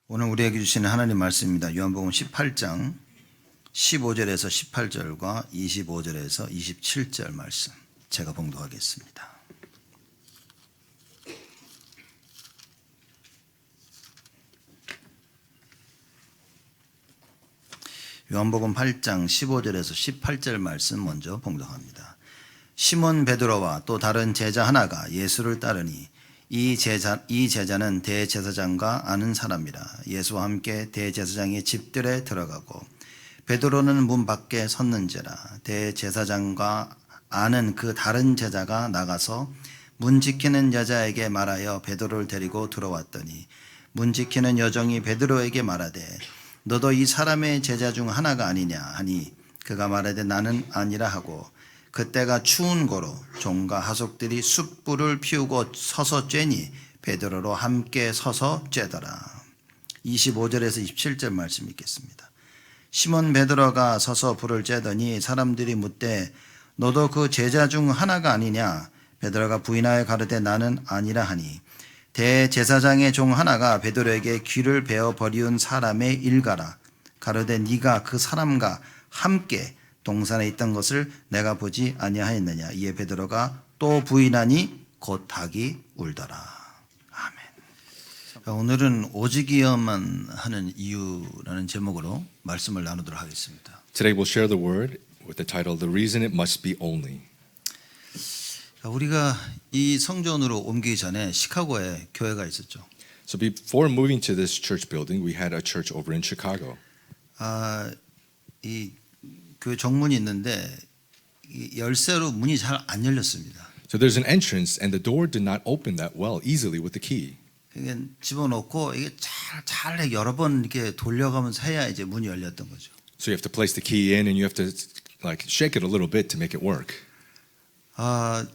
오늘 우리에게 주시는 하나님 말씀입니다. 요한복음 18장 15절에서 18절과 25절에서 27절 말씀 제가 봉독하겠습니다. 요한복음 8장 15절에서 18절 말씀 먼저 봉독합니다. 시몬 베드로와 또 다른 제자 하나가 예수를 따르니 이 제자는 대제사장과 아는 사람이라. 예수와 함께 대제사장의 집들에 들어가고 베드로는 문 밖에 섰는지라. 대제사장과 아는 그 다른 제자가 나가서 문 지키는 여자에게 말하여 베드로를 데리고 들어왔더니 문 지키는 여종이 베드로에게 말하되 너도 이 사람의 제자 중 하나가 아니냐 하니 그가 말하되 나는 아니라 하고 그때가 추운 고로 종과 하속들이 숯불을 피우고 서서 쬐니 베드로로 함께 서서 쬐더라. 25절에서 27절 말씀 읽겠습니다. 시몬 베드로가 서서 불을 쬐더니 사람들이 묻되 너도 그 제자 중 하나가 아니냐. 베드로가 부인하여 가르되 나는 아니라 하니 대제사장의 종 하나가 베드로에게 귀를 베어 버리운 사람의 일가라. 가르되 네가 그 사람과 함께 동산에 있던 것을 내가 보지 아니하였느냐. 이에 베드로가 또 부인하니 곧 닭이 울더라. 아멘. 오늘은 오직이어만 하는 이유라는 제목으로 말씀을 나누도록 하겠습니다. Today we'll share the word with the title The Reason It Must Be Only. 우리가 이 성전으로 옮기기 전에 시카고에 교회가 있었죠. So before moving to this church building, we had a church over in Chicago. 이 교회 정문이 있는데 이 열쇠로 문이 잘 안 열렸습니다. So there's an entrance and the door did not open that well easily with the key. 이게 집어넣고 이게 잘 여러 번 이렇게 돌려가면서 해야 이제 문이 열렸던 거죠. So you have to place the key in and you have to like shake it a little bit to make it work.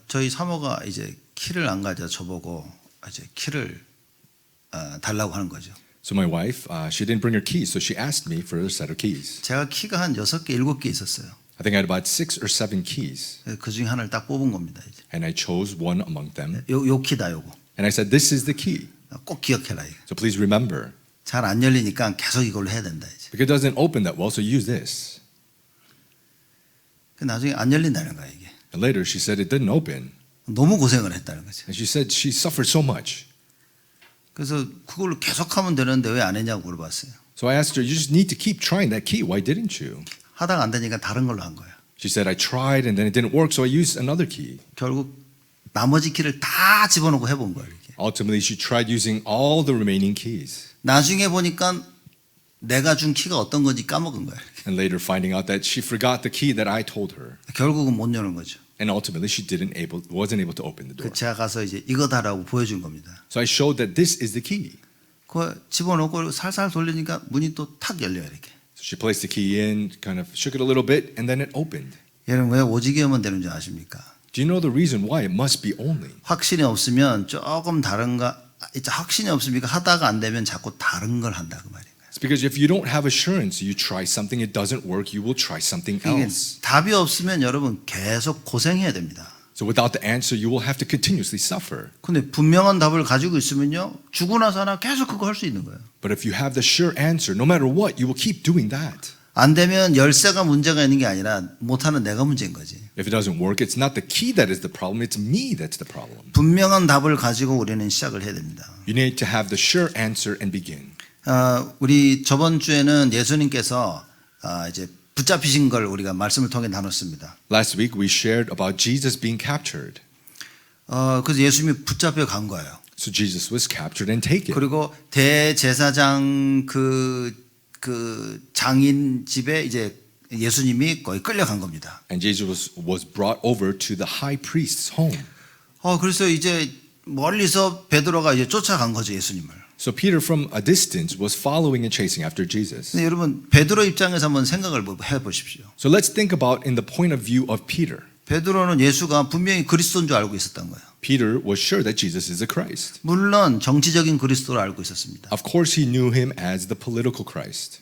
저희 사모가 이제 키를 안 가져 저보고 이제 키를 달라고 하는 거죠. So my wife, she didn't bring her keys, so she asked me for a set of keys. 제가 키가 한 6개, 7개 있었어요. I think I had about 6 or 7 keys. 그 중에 하나를 딱 뽑은 겁니다. 이제. And I chose one among them. 요 키다 요거. And I said, this is the key. 꼭 기억해라 이거. So please remember. 잘 안 열리니까 계속 이걸로 해야 된다 이제. Because it doesn't open that well, so use this. 나중에 안 열린다는 거야 이게. And later she said it didn't open. 너무 고생을 했다는 거죠. And she said she suffered so much. 그래서 그걸로 계속하면 되는데 왜 안 했냐고 물어봤어요. So I asked her, you just need to keep trying that key. Why didn't you? 하다가 안 되니까 다른 걸로 한 거야. She said, I tried and then it didn't work, so I used another key. 결국 나머지 키를 다 집어넣고 해본 거야 이렇게. Ultimately, she tried using all the remaining keys. 나중에 보니까 내가 준 키가 어떤 건지 까먹은 거야. 이렇게. And later finding out that she forgot the key that I told her. 결국은 못 여는 거죠. And ultimately, she wasn't able to open the door. 제가 가서 이제 이거다라고 보여준 겁니다. So I showed that this is the key. 그거 집어넣고 살살 돌리니까 문이 또 탁 열려요 이렇게. So she placed the key in, kind of shook it a little bit, and then it opened. 여러분 왜 오직이어만 되는 줄 아십니까? Do you know the reason why it must be only? 확신이 없으면 조금 다른가 확신이 없으니까 하다가 안 되면 자꾸 다른 걸 한다 그 말이에요. It's because if you don't have assurance, you try something, it doesn't work, you will try something 이게 else. 답이 없으면 여러분 계속 고생해야 됩니다. So without the answer, you will have to continuously suffer. 근데 분명한 답을 가지고 있으면요 죽고 나서 하나 계속 그거 할 수 있는 거예요. But if you have the sure answer, no matter what, you will keep doing that. 안 되면 열쇠가 문제가 있는 게 아니라 못하는 내가 문제인 거지. If it doesn't work, it's not the key that is the problem, it's me that's the problem. 분명한 답을 가지고 우리는 시작을 해야 됩니다. You need to have the sure answer and begin. 우리 저번 주에는 예수님께서 이제 붙잡히신 걸 우리가 말씀을 통해 나눴습니다. Last week we shared about Jesus being captured. 그래서 예수님이 붙잡혀 간 거예요. So Jesus was captured and taken. 그리고 대제사장 그 장인 집에 이제 예수님이 거의 끌려간 겁니다. And Jesus was brought over to the high priest's home. 그래서 이제 멀리서 베드로가 이제 쫓아간 거죠 예수님을. So Peter from a distance was following and chasing after Jesus. 근데 여러분 베드로 입장에서 한번 생각을 해보십시오. So let's think about in the point of view of Peter. 베드로는 예수가 분명히 그리스도인 줄 알고 있었던 거예요. Peter was sure that Jesus is the Christ. 물론 정치적인 그리스도를 알고 있었습니다. Of course he knew him as the political Christ.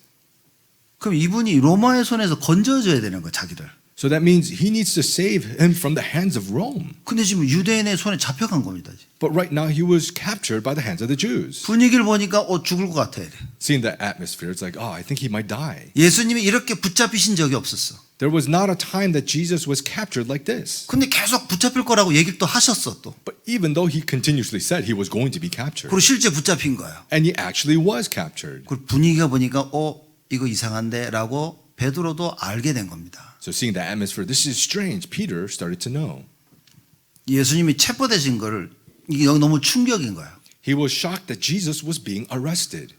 그럼 이분이 로마의 손에서 건져줘야 되는 거예요 자기를. So that means he needs to save him from the hands of Rome. 근데 지금 유대인의 손에 잡혀간 겁니다. But right now he was captured by the hands of the Jews. 분위기를 보니까 죽을 것 같아. Seeing the atmosphere, it's like, oh, I think he might die. 예수님이 이렇게 붙잡히신 적이 없었어. There was not a time that Jesus was captured like this. 근데 계속 붙잡힐 거라고 얘기를 또 하셨어 또. But even though he continuously said he was going to be captured, 그리고 실제 붙잡힌 거예요. and he actually was captured. 그리고 분위기가 보니까 이거 이상한데라고 베드로도 알게 된 겁니다. So seeing the atmosphere, this is strange, Peter started to know. 예수님이 체포되신 거를 이게 너무 충격인 거예요. He was shocked that Jesus was being arrested.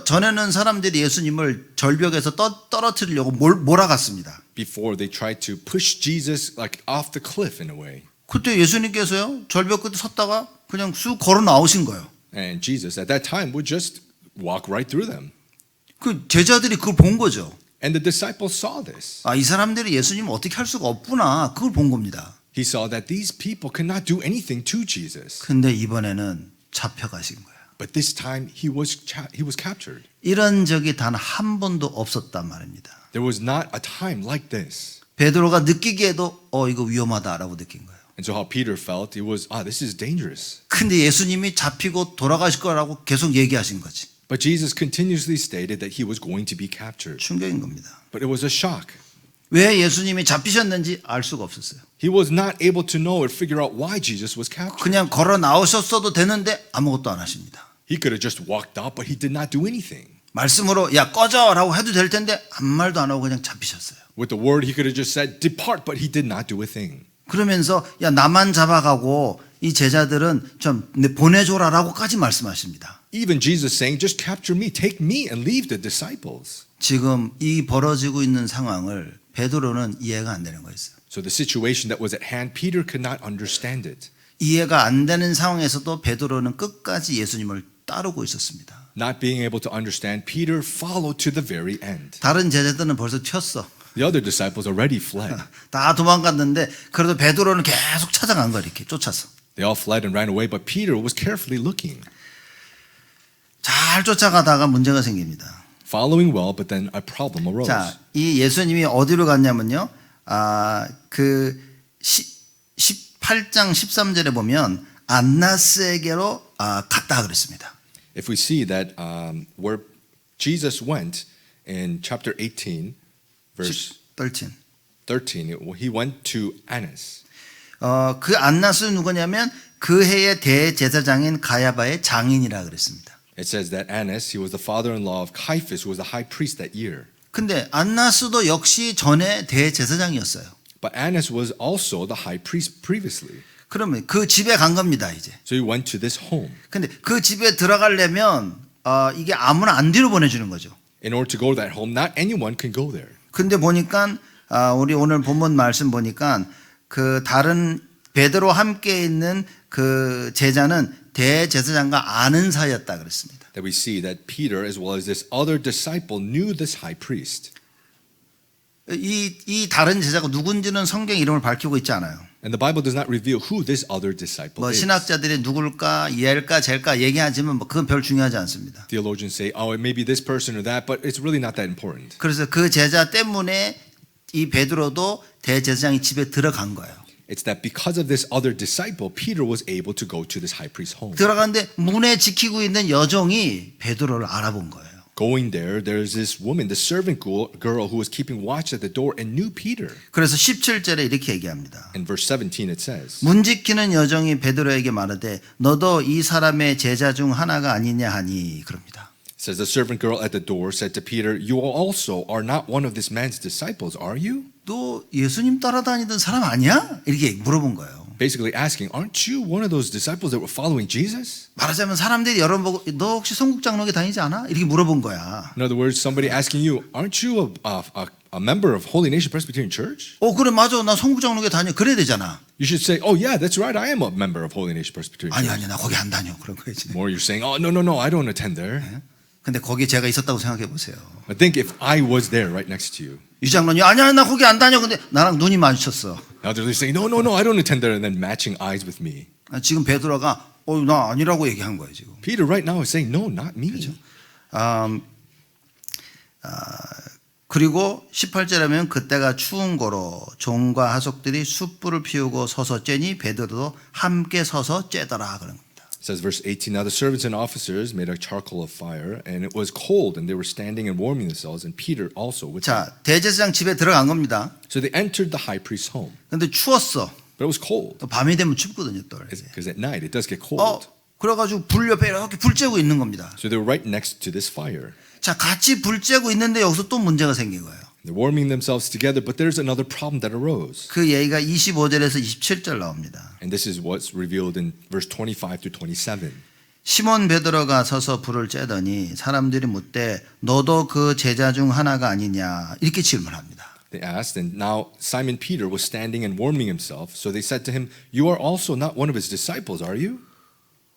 전에는 사람들이 예수님을 절벽에서 떨어뜨리려고 몰아갔습니다. Before they tried to push Jesus like off the cliff in a way. 그때 예수님께서요 절벽 끝에 섰다가 그냥 쑥 걸어 나오신 거예요. And Jesus at that time would just walk right through them. 그 제자들이 그걸 본 거죠. And the disciples saw this. 이 사람들이 예수님을 어떻게 할 수가 없구나. 그걸 본 겁니다. He saw that these people could not do anything to Jesus. 근데 이번에는 잡혀가신 거예요. But this time he was captured. 이런 적이 단 한 번도 없었단 말입니다. There was not a time like this. 베드로가 느끼기에도 이거 위험하다라고 느낀 거예요. And so how Peter felt, it was, this is dangerous. 근데 예수님이 잡히고 돌아가실 거라고 계속 얘기하신 거지. But Jesus continuously stated that he was going to be captured. 충격인 겁니다. But it was a shock. 왜 예수님이 잡히셨는지 알 수가 없었어요. He was not able to know or figure out why Jesus was captured. 그냥 걸어 나오셨어도 되는데 아무것도 안 하십니다. He could have just walked out, but he did not do anything. 말씀으로 야 꺼져라고 해도 될 텐데 아무 말도 안 하고 그냥 잡히셨어요. With the word, he could have just said, depart, but he did not do a thing. 그러면서 야 나만 잡아가고 이 제자들은 좀 보내줘라라고까지 말씀하십니다. Even Jesus saying, just capture me, take me and leave the disciples. 지금 이 벌어지고 있는 상황을 베드로는 이해가 안 되는 거였어요. So the situation that was at hand, Peter could not understand it. 이해가 안 되는 상황에서도 베드로는 끝까지 예수님을 따르고 있었습니다. Not being able to understand, Peter followed to the very end. 다른 제자들은 벌써 튀었어. The other disciples already fled. 다 도망갔는데 그래도 베드로는 계속 찾아간 거야 이렇게 쫓아서. They all fled and ran away, but Peter was carefully looking. 잘 쫓아가다가 문제가 생깁니다. Following well, but then a problem arose. 자, 이 예수님이 어디로 갔냐면요. 그 18장 13절에 보면 안나스에게로 갔다 그랬습니다. If we see that where Jesus went in chapter 18, verse 13. 13, he went to Annas. 그 안나스는 누구냐면 그 해의 대제사장인 가야바의 장인이라 그랬습니다. It says that Annas, he was the father-in-law of Caiaphas, who was the high priest that year. 근데 안나스도 역시 전에 대제사장이었어요. But Annas was also the high priest previously. 그러면 그 집에 간 겁니다, 이제. So he went to this home. 근데 그 집에 들어가려면 이게 아무나 안 뒤로 보내주는 거죠. In order to go to that home, not anyone can go there. 근데 보니까 우리 오늘 본문 말씀 보니까 그 다른 베드로 함께 있는 그 제자는 대제사장과 아는 사이였다 그랬습니다. That we see that Peter, as well as this other disciple, knew this high priest. 이 다른 제자가 누군지는 성경 이름을 밝히고 있지 않아요. And the Bible does not reveal who this other disciple 뭐 is. 신학자들이 누굴까, 얘일까, 쟤일까 얘기하지만 뭐 그건 별 중요하지 않습니다. Theologians say, oh, it may be this person or that, but it's really not that important. 그래서 그 제자 때문에 이 베드로도 대제사장이 집에 들어간 거예요. It's that because of this other disciple, Peter was able to go to this high priest's home. 들어갔는데 문에 지키고 있는 여종이 베드로를 알아본 거예요. Going there, there's this woman, the servant girl who was keeping watch at the door and knew Peter. 그래서 17절에 이렇게 얘기합니다. In verse 17 it says, 문 지키는 여종이 베드로에게 말하되 너도 이 사람의 제자 중 하나가 아니냐 하니 그럽니다. it says the servant girl at the door said to Peter, you also are not one of this man's disciples, are you? 너 예수님 따라다니던 사람 아니야? 이렇게 물어본 거예요. Basically asking, aren't you one of those disciples that were following Jesus? 말하자면 사람들이 여러 번 보고 너 혹시 성국장로에 다니지 않아? 이렇게 물어본 거야. In other words, somebody asking you, aren't you a member of Holy Nation Presbyterian Church? 그래 맞아 나 성국장로에 다녀 그래야 되잖아. You should say, oh yeah, that's right, I am a member of Holy Nation Presbyterian Church. 아니 나 거기 안 다녀 그런 거지. Or you're saying, oh no, I don't attend there. 근데 거기에 제가 있었다고 생각해 보세요. But think if I was there right next to you. 유 장로님 아니야 나 거기 안 다녀 근데 나랑 눈이 마주쳤어. Now they're saying, no, I don't attend there, and then matching eyes with me. 지금 베드로가 나 아니라고 얘기한 거예요 지금. 그리고 18절에 하면 그때가 추운 거로 종과 하속들이 숯불을 피우고 서서 쬐니 베드로도 함께 서서 쬐더라 그런 겁니다. It says verse 18, now the servants and officers made a charcoal of fire, and it was cold, and they were standing and warming themselves, and Peter also with them. 자, 대제사장 집에 들어간 겁니다. So they entered the high priest's home, 근데 추웠어. but it was cold, 또 밤이 되면 춥거든요, 또. because at night it does get cold. 그래가지고 불 옆에 이렇게 불 쬐고 있는 겁니다. So they were right next to this fire. 자, 같이 불 쬐고 있는데 여기서 또 문제가 생긴 거예요. They're warming themselves together, but there's another problem that arose. 그 얘기가 25절에서 27절 나옵니다. And this is what's revealed in verse 25 through 27. 시몬 베드로가 서서 불을 쬐더니 사람들이 묻되 너도 그 제자 중 하나가 아니냐 이렇게 질문합니다. They asked, and now Simon Peter was standing and warming himself. So they said to him, you are also not one of his disciples, are you?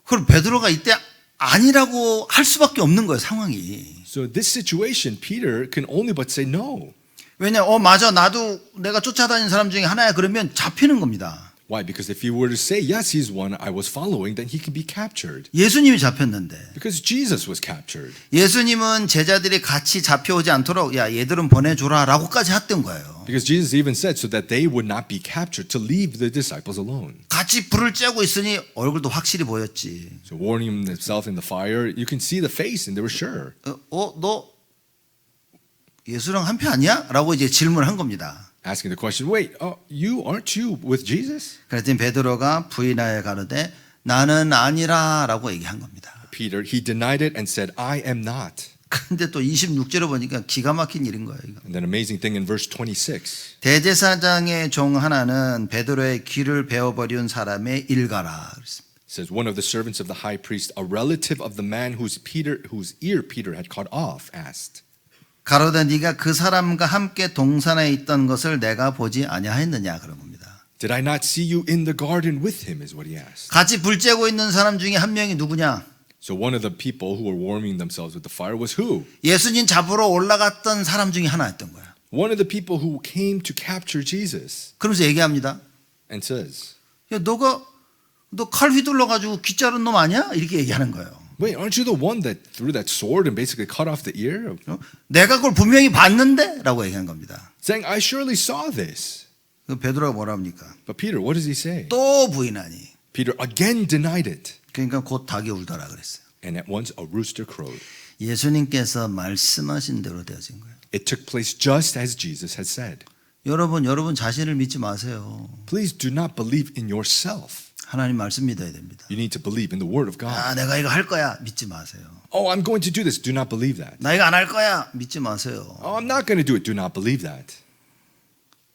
그럼 베드로가 이때 아니라고 할 수밖에 없는 거예요, 상황이. So this situation, Peter can only but say no. 왜냐, 맞아, 나도 내가 쫓아다니는 사람 중에 하나야 그러면 잡히는 겁니다. Why? Because if he were to say, yes, he's one I was following, then he can be captured. 예수님이 잡혔는데 Because Jesus was captured. 예수님은 제자들이 같이 잡혀오지 않도록 야 얘들은 보내줘라 라고까지 했던 거예요. Because Jesus even said so that they would not be captured, to leave the disciples alone. 같이 불을 쬐고 있으니 얼굴도 확실히 보였지. So warning themselves in the fire, you can see the face, and they were sure. 너 예수랑 한패 아니야? 라고 이제 질문한 겁니다. Asking the question, wait, aren't you with Jesus? 그랬더니 베드로가 부인하여 가로되 나는 아니라 라고 얘기한 겁니다. Peter, he denied it and said, I am not. 근데 또 26절에 보니까 기가 막힌 일인 거예요. 이거. And then amazing thing in verse 26. 대제사장의 종 하나는 베드로의 귀를 베어버린 사람의 일가라 그랬습니다. It says, one of the servants of the high priest, a relative of the man whose ear Peter had cut off, asked, 가로되 네가 그 사람과 함께 동산에 있던 것을 내가 보지 아니하였느냐 그런 겁니다. Did I not see you in the garden with him, is what he asked. 같이 불 쬐고 있는 사람 중에 한 명이 누구냐? So one of the people who were warming themselves with the fire was who? 예수님 잡으러 올라갔던 사람 중에 하나였던 거야. One of the people who came to capture Jesus. 그러면서 얘기합니다. And says, 야, 너 칼 휘둘러 가지고 귀 자른 놈 아니야? 이렇게 얘기하는 거예요. wait, aren't you the one that threw that sword and basically cut off the ear? 내가 그걸 분명히 봤는데? 라고 얘기한 겁니다. Saying, I surely saw this. 그 베드로가 뭐라 합니까? But Peter, what does he say? 또 부인하니. Peter again denied it. 그러니까 곧 닭이 울더라 그랬어요. And at once a rooster crowed. 예수님께서 말씀하신 대로 되어진 거예요. It took place just as Jesus had said. 여러분 자신을 믿지 마세요. Please do not believe in yourself. 하나님 말씀 믿어야 됩니다. You need to believe in the word of God. 내가 이거 할 거야. 믿지 마세요. Oh, I'm going to do this. Do not believe that. 나 이거 안 할 거야. 믿지 마세요. Oh, I'm not going to do it. Do not believe that.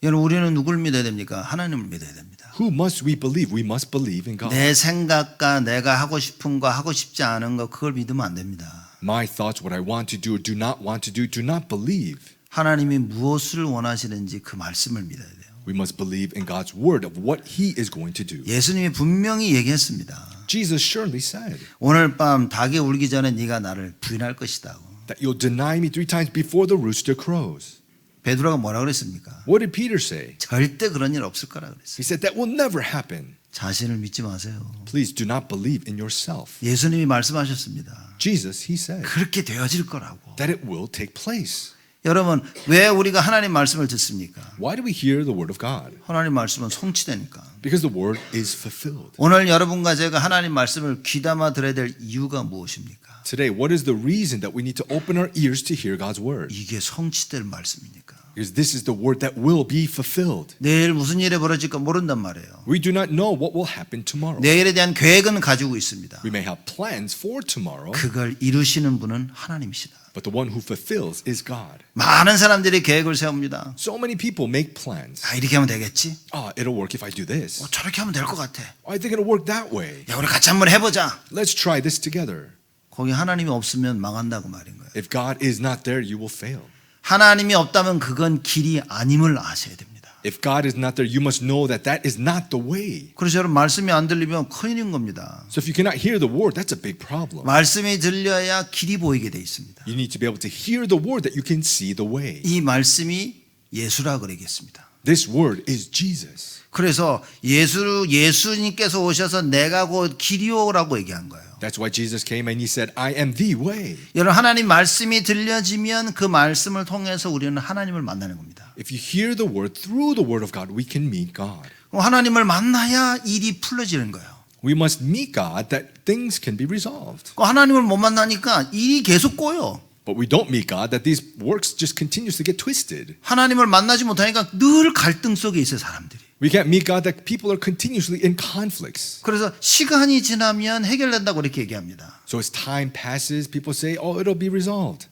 여러분 우리는 누굴 믿어야 됩니까? 하나님을 믿어야 됩니다. Who must we believe? We must believe in God. 내 생각과 내가 하고 싶은 거 하고 싶지 않은 거 그걸 믿으면 안 됩니다. My thoughts, what I want to do or do not want to do not believe. 하나님이 무엇을 원하시는지 그 말씀을 믿어야 돼요. We must believe in God's word of what He is going to do. 예수님이 분명히 얘기했습니다. Jesus surely said 오늘 밤 닭이 울기 전에 네가 나를 부인할 것이다. that you'll deny me 3 times before the rooster crows. 베드로가 뭐라 그랬습니까? What did Peter say? 절대 그런 일 없을 거라 그랬어요. He said that will never happen. 자신을 믿지 마세요. Please do not believe in yourself. 예수님이 말씀하셨습니다. Jesus, He said 그렇게 되어질 거라고. that it will take place. 여러분 왜 우리가 하나님 말씀을 듣습니까? Why do we hear the word of God? 하나님 말씀은 성취되니까. Because the word is fulfilled. 오늘 여러분과 제가 하나님 말씀을 귀담아 들어야 될 이유가 무엇입니까? Today, what is the reason that we need to open our ears to hear God's word? 이게 성취될 말씀이니까. Because this is the word that will be fulfilled. 내일 무슨 일이 벌어질까 모른단 말이에요. We do not know what will happen tomorrow. 내일에 대한 계획은 가지고 있습니다. We may have plans for tomorrow, 그걸 이루시는 분은 하나님이시다. but the one who fulfills is God. 많은 사람들이 계획을 세웁니다. So many people make plans. 이렇게 하면 되겠지? It'll work if I do this. 저렇게 하면 될 것 같아. I think it'll work that way. 야, 우리 같이 한번 해보자. Let's try this together. 거기 하나님이 없으면 망한다고 말인 거예요. If God is not there, you will fail. 하나님이 없다면 그건 길이 아님을 아셔야 됩니다. If God is not there, you must know that that is not the way. 그래서 여러분 말씀이 안 들리면 큰일인 겁니다. So if you cannot hear the word, that's a big problem. 말씀이 들려야 길이 보이게 돼 있습니다. You need to be able to hear the word that you can see the way. 이 말씀이 예수라 그러겠습니다. This word is Jesus. 그래서 예수님께서 오셔서 내가 곧 길이오라고 얘기한 거예요. That's why Jesus came and he said, I am the way. 여러분 하나님 말씀이 들려지면 그 말씀을 통해서 우리는 하나님을 만나는 겁니다. If you hear the word, through the word of God, we can meet God. 하나님을 만나야 일이 풀어지는 거예요. We must meet God that things can be resolved. 하나님을 못 만나니까 일이 계속 꼬여. But we don't meet God that these works just continuously get twisted. 하나님을 만나지 못하니까 늘 갈등 속에 있어요, 사람들이. We can't meet God that people are continuously in conflicts. 그래서 시간이 지나면 해결된다고 이렇게 얘기합니다. So as time passes, people say, oh, it'll be resolved.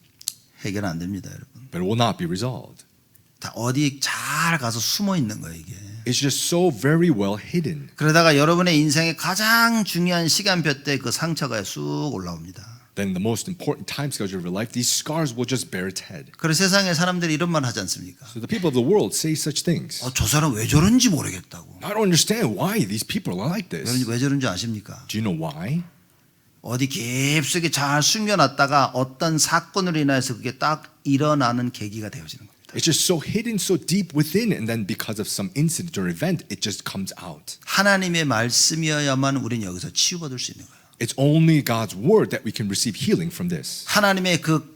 해결 안 됩니다, 여러분. But it will not be resolved. 다 어디 잘 가서 숨어 있는 거예요, 이게. It's just so very well hidden. 그러다가 여러분의 인생의 가장 중요한 시간표 때 그 상처가 쑥 올라옵니다. Then the most important time schedule of your life, these scars will just bear its head. 그래서 세상의 사람들이 이런 말 하지 않습니까? So the people of the world say such things. 저 사람 왜 저런지 모르겠다고. I don't understand why these people are like this. 여러분 왜 저런지 아십니까? Do you know why? 어디 깊숙이 잘 숨겨놨다가 어떤 사건으로 인해서 그게 딱 일어나는 계기가 되어지는 겁니다. It's just so hidden, so deep within, and then because of some incident or event, it just comes out. 하나님의 말씀이어야만 우리는 여기서 치유받을 수 있는 거예요. It's only God's word that we can receive healing from this. 하나님의 그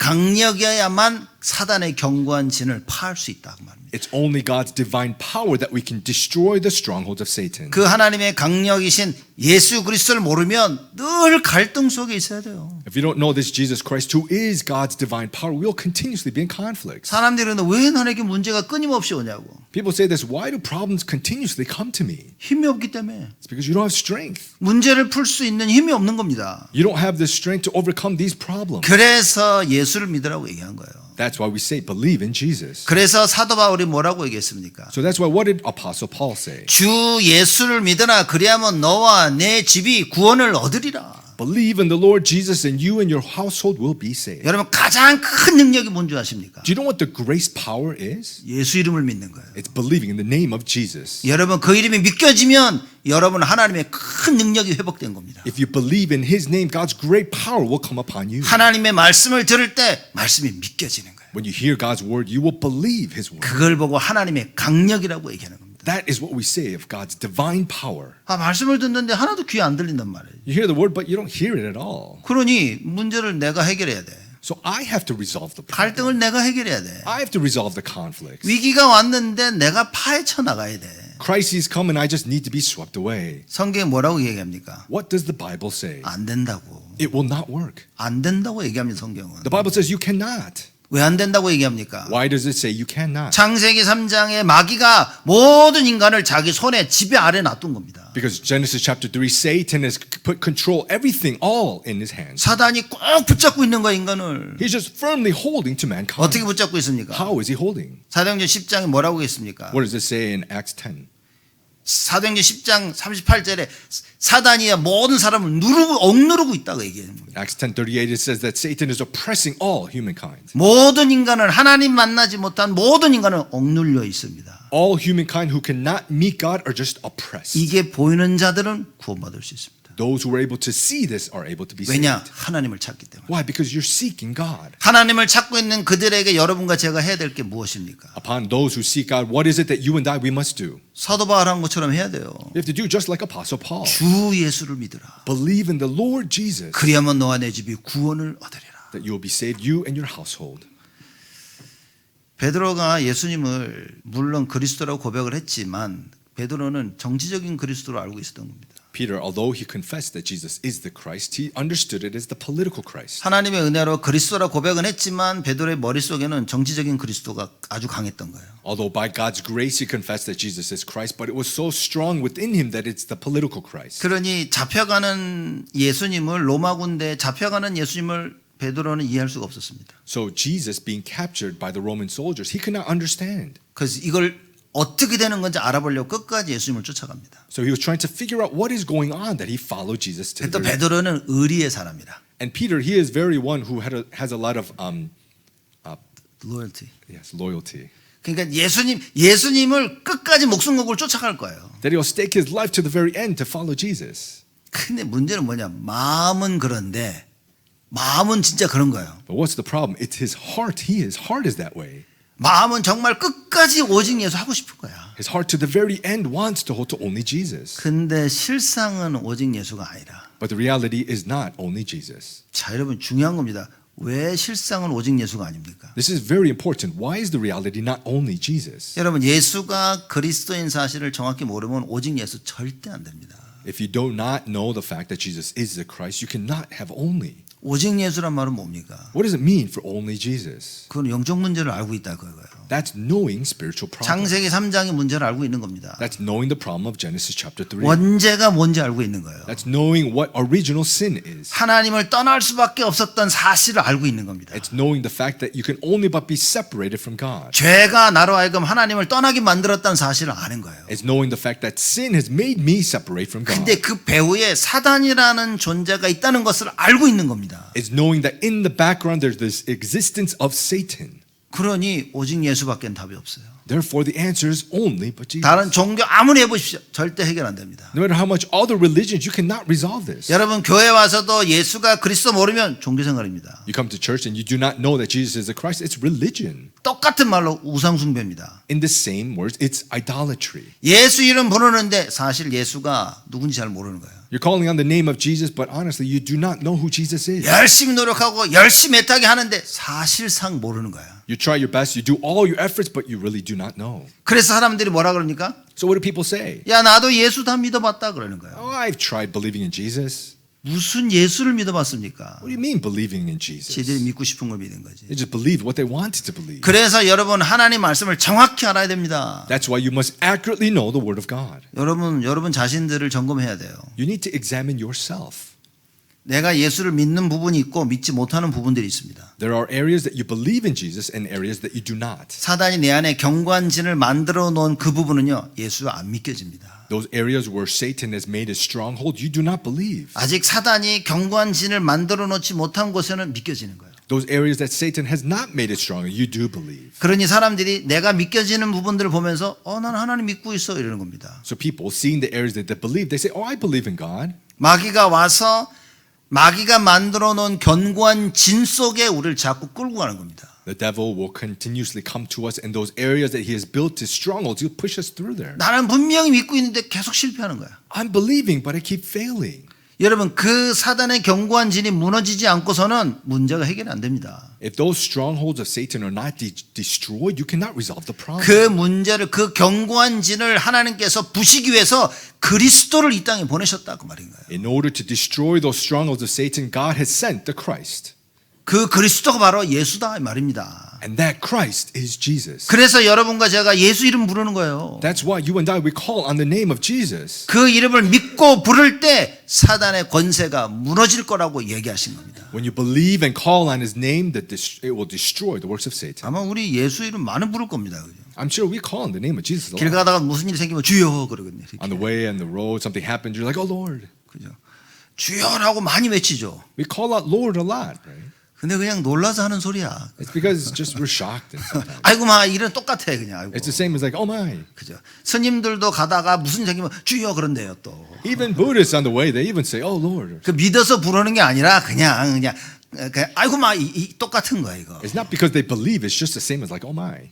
강력이어야만 사단의 견고한 진을 파할 수 있다 그 말입니다. It's only God's divine power that we can destroy the strongholds of Satan. 그 하나님의 강력이신 예수 그리스도를 모르면 늘 갈등 속에 있어야 돼요. If you don't know this Jesus Christ, who is God's divine power, we'll continuously be in conflicts. 사람들은 왜 나에게 문제가 끊임없이 오냐고. People say this, why do problems continuously come to me? 힘이 없기 때문에. It's because you don't have strength. 문제를 풀 수 있는 힘이 없는 겁니다. You don't have the strength to overcome these problems. 그래서 예수를 믿으라고 얘기한 거예요. That's why we say believe in Jesus. 그래서 사도 바울이 뭐라고 얘기했습니까? So that's why what did Apostle Paul say? 주 예수를 믿으라 그리하면 너와 내 집이 구원을 얻으리라. Believe in the Lord Jesus and you and your household will be saved. 여러분 가장 큰 능력이 뭔지 아십니까? Do you know what the grace power is? 예수 이름을 믿는 거예요. It's believing in the name of Jesus. 여러분 그 이름이 믿겨지면 여러분 하나님의 큰 능력이 회복된 겁니다. If you believe in His name, God's great power will come upon you. 하나님의 말씀을 들을 때 말씀이 믿겨지는 거예요. When you hear God's word, you will believe His word. 그걸 보고 하나님의 강력이라고 얘기하는 겁니다. That is what we say of God's divine power. 말씀을 듣는데 하나도 귀에 안 들린단 말이에요. You hear the word, but you don't hear it at all. 그러니 문제를 내가 해결해야 돼. So I have to resolve the problem. 갈등을 내가 해결해야 돼. I have to resolve the conflicts. 위기가 왔는데 내가 파헤쳐 나가야 돼. Crises come and I just need to be swept away. 성경에 뭐라고 얘기합니까? What does the Bible say? 안 된다고. It will not work. 안 된다고 얘기합니다, 성경은. The Bible says you cannot. 왜 안 된다고 얘기합니까? Why does it say you cannot? 창세기 3장에 마귀가 모든 인간을 자기 손에 지배 아래 놔둔 겁니다. Because Genesis chapter 3, Satan has put control everything all in his hands. 사단이 꼭 붙잡고 있는 거야, 인간을. He's just firmly holding to mankind. 어떻게 붙잡고 있습니까? How is he holding? 사도행전 10장에 뭐라고 했습니까? What does it say in Acts 10? 사도행전 10장 38절에 사단이 모든 사람을 억누르고 있다고 얘기하는 겁니다. Acts 10:38 it says that Satan is oppressing all humankind. 모든 인간을 하나님 만나지 못한 모든 인간은 억눌려 있습니다. All humankind who cannot meet God are just oppressed. 이게 보이는 자들은 구원받을 수 있습니다. Those who are able to see this are able to be saved. 왜냐? 하나님을 찾기 때문에. Why? Because you're seeking God. 하나님을 찾고 있는 그들에게 여러분과 제가 해야 될 게 무엇입니까? Upon those who seek God, what is it that you and I we must do? 사도 바울 한 것처럼 해야 돼요. You have to do just like Apostle Paul. 주 예수를 믿으라. Believe in the Lord Jesus. 그리하면 너와 내 집이 구원을 얻으리라. That you will be saved, you and your household. 베드로가 예수님을 물론 그리스도라고 고백을 했지만 베드로는 정치적인 그리스도로 알고 있었던 겁니다. Peter, although he confessed that Jesus is the Christ, he understood it as the political Christ. 하나님의 은혜로 그리스도라 고백은 했지만 베드로의 머릿속에는 정치적인 그리스도가 아주 강했던 거예요. Although by God's grace he confessed that Jesus is Christ, but it was so strong within him that it's the political Christ. 그러니 잡혀가는 예수님을 로마 군대에 잡혀가는 예수님을 베드로는 이해할 수가 없었습니다. So Jesus being captured by the Roman soldiers, he could not understand. 그래서 이걸 어떻게 되는 건지 알아보려고 끝까지 예수님을 쫓아갑니다. So he was trying to figure out what is going on that he followed Jesus to 또 the end. 베드로는 의리의 사람이라. And Peter, he is very one who has a lot of loyalty. yes, loyalty. 그러니까 예수님을 끝까지 목숨 걸고 쫓아갈 거예요. That he'll stake his life to the very end to follow Jesus. 근데 문제는 뭐냐? 마음은 그런데 마음은 진짜 그런 거예요. But what's the problem? It's his heart. His heart is that way. 마음은 정말 끝까지 오직 예수 하고 싶은 거야. His heart to the very end wants to hold to only Jesus. 근데 실상은 오직 예수가 아니라. But the reality is not only Jesus. 자, 여러분 중요한 겁니다. 왜 실상은 오직 예수가 아닙니까? This is very important. Why is the reality not only Jesus? 여러분 예수가 그리스도인 사실을 정확히 모르면 오직 예수 절대 안 됩니다. If you do not know the fact that Jesus is the Christ, you cannot have only. 오직 예수란 말은 뭡니까? What does it mean for only Jesus? 그건 영적 문제를 알고 있다 그거예요. That's knowing spiritual problems. 창세기 3장의 문제를 알고 있는 겁니다. That's knowing the problem of Genesis chapter 3. 원죄가 뭔지 알고 있는 거예요. That's knowing what original sin is. 하나님을 떠날 수밖에 없었던 사실을 알고 있는 겁니다. It's knowing the fact that you can only but be separated from God. 죄가 나로 하여금 하나님을 떠나게 만들었다는 사실을 아는 거예요. It's knowing the fact that sin has made me separate from God. 근데 그 배후에 사단이라는 존재가 있다는 것을 알고 있는 겁니다. It's knowing that in the background there's this existence of Satan. 그러니 오직 예수밖에 답이 없어요. Therefore the answer is only but Jesus. 다른 종교 아무리 해보십시오. 절대 해결 안 됩니다. No matter how much other religions, you cannot resolve this. 여러분 교회 와서도 예수가 그리스도 모르면 종교생활입니다. You come to church and you do not know that Jesus is the Christ, it's religion. 똑같은 말로 우상숭배입니다. In the same words, it's idolatry. 예수 이름 부르는데 사실 예수가 누군지 잘 모르는 거예요. You're calling on the name of Jesus, but honestly, you do not know who Jesus is. 열심히 노력하고 열심히 애타게 하는데 사실상 모르는 거예요. You try your best, you do all your efforts, but you really do not know. 그래서 사람들이 뭐라 그러니까? So what do people say? 야 나도 예수 다 믿어봤다 그러는 거예요. Oh, I've tried believing in Jesus. 무슨 예수를 믿어봤습니까? What do you mean believing in Jesus? 지들이 믿고 싶은 걸 믿은 거지. They just believed what they wanted to believe. 그래서 여러분 하나님 말씀을 정확히 알아야 됩니다. That's why you must accurately know the Word of God. 여러분 자신들을 점검해야 돼요. You need to examine yourself. 내가 예수를 믿는 부분이 있고 믿지 못하는 부분들이 있습니다. There are areas that you believe in Jesus and areas that you do not. 사단이 내 안에 경관진을 만들어 놓은 그 부분은요 예수가 안 믿겨집니다. Those areas where Satan has made his stronghold, you do not believe. 아직 사단이 경관진을 만들어 놓지 못한 곳에는 믿겨지는 거예요. Those areas that Satan has not made it stronger, you do believe. 그러니 사람들이 내가 믿겨지는 부분들을 보면서 나는 하나님 믿고 있어 이러는 겁니다. So people seeing the areas that they believe, they say, "Oh, I believe in God." 마귀가 와서 마귀가 만들어 놓은 견고한 진 속에 우리를 자꾸 끌고 가는 겁니다. The devil will continuously come to us in those areas that he has built his strongholds. He'll push us through there. 나는 분명히 믿고 있는데 계속 실패하는 거야. I'm believing, but I keep failing. 여러분 그 사단의 견고한 진이 무너지지 않고서는 문제가 해결이 안 됩니다. If those strongholds of Satan are not destroyed, you cannot resolve the problem. 그 문제를 그 견고한 진을 하나님께서 부시기 위해서 그리스도를 이 땅에 보내셨다 그 말인 거예요. In order to destroy those strongholds of Satan, God has sent the Christ. 그 그리스도가 바로 예수다 이 말입니다. And that Christ is Jesus. 그래서 여러분과 제가 예수 이름 부르는 거예요. That's why you and I, we call on the name of Jesus. 그 이름을 믿고 부를 때 사단의 권세가 무너질 거라고 얘기하신 겁니다. When you believe and call on his name, that it will destroy the works of Satan. 아마 우리 예수 이름 많이 부를 겁니다. 그죠? I'm sure we call on the name of Jesus a 길 lot. 가다가 무슨 일이 생기면 주여 그러거든요. 이렇게. On the way, on the road, something happens, you're like, "Oh Lord." 그죠? 주여라고 많이 외치죠. We call out Lord a lot, right? 근데 그냥 놀라서 하는 소리야. It's because just we're shocked. And sometimes. 아이고 마 일은 똑같아 그냥. 아이고. It's the same as like, "Oh my." 그죠? 스님들도 가다가 무슨 일 생기면 주여 그런데요 또. Even Buddhists on the way, they even say, "Oh Lord." 그 믿어서 부르는 게 아니라 그냥 아이고 마 똑같은 거야 이거. It's not because they believe; it's just the same as like, "Oh my."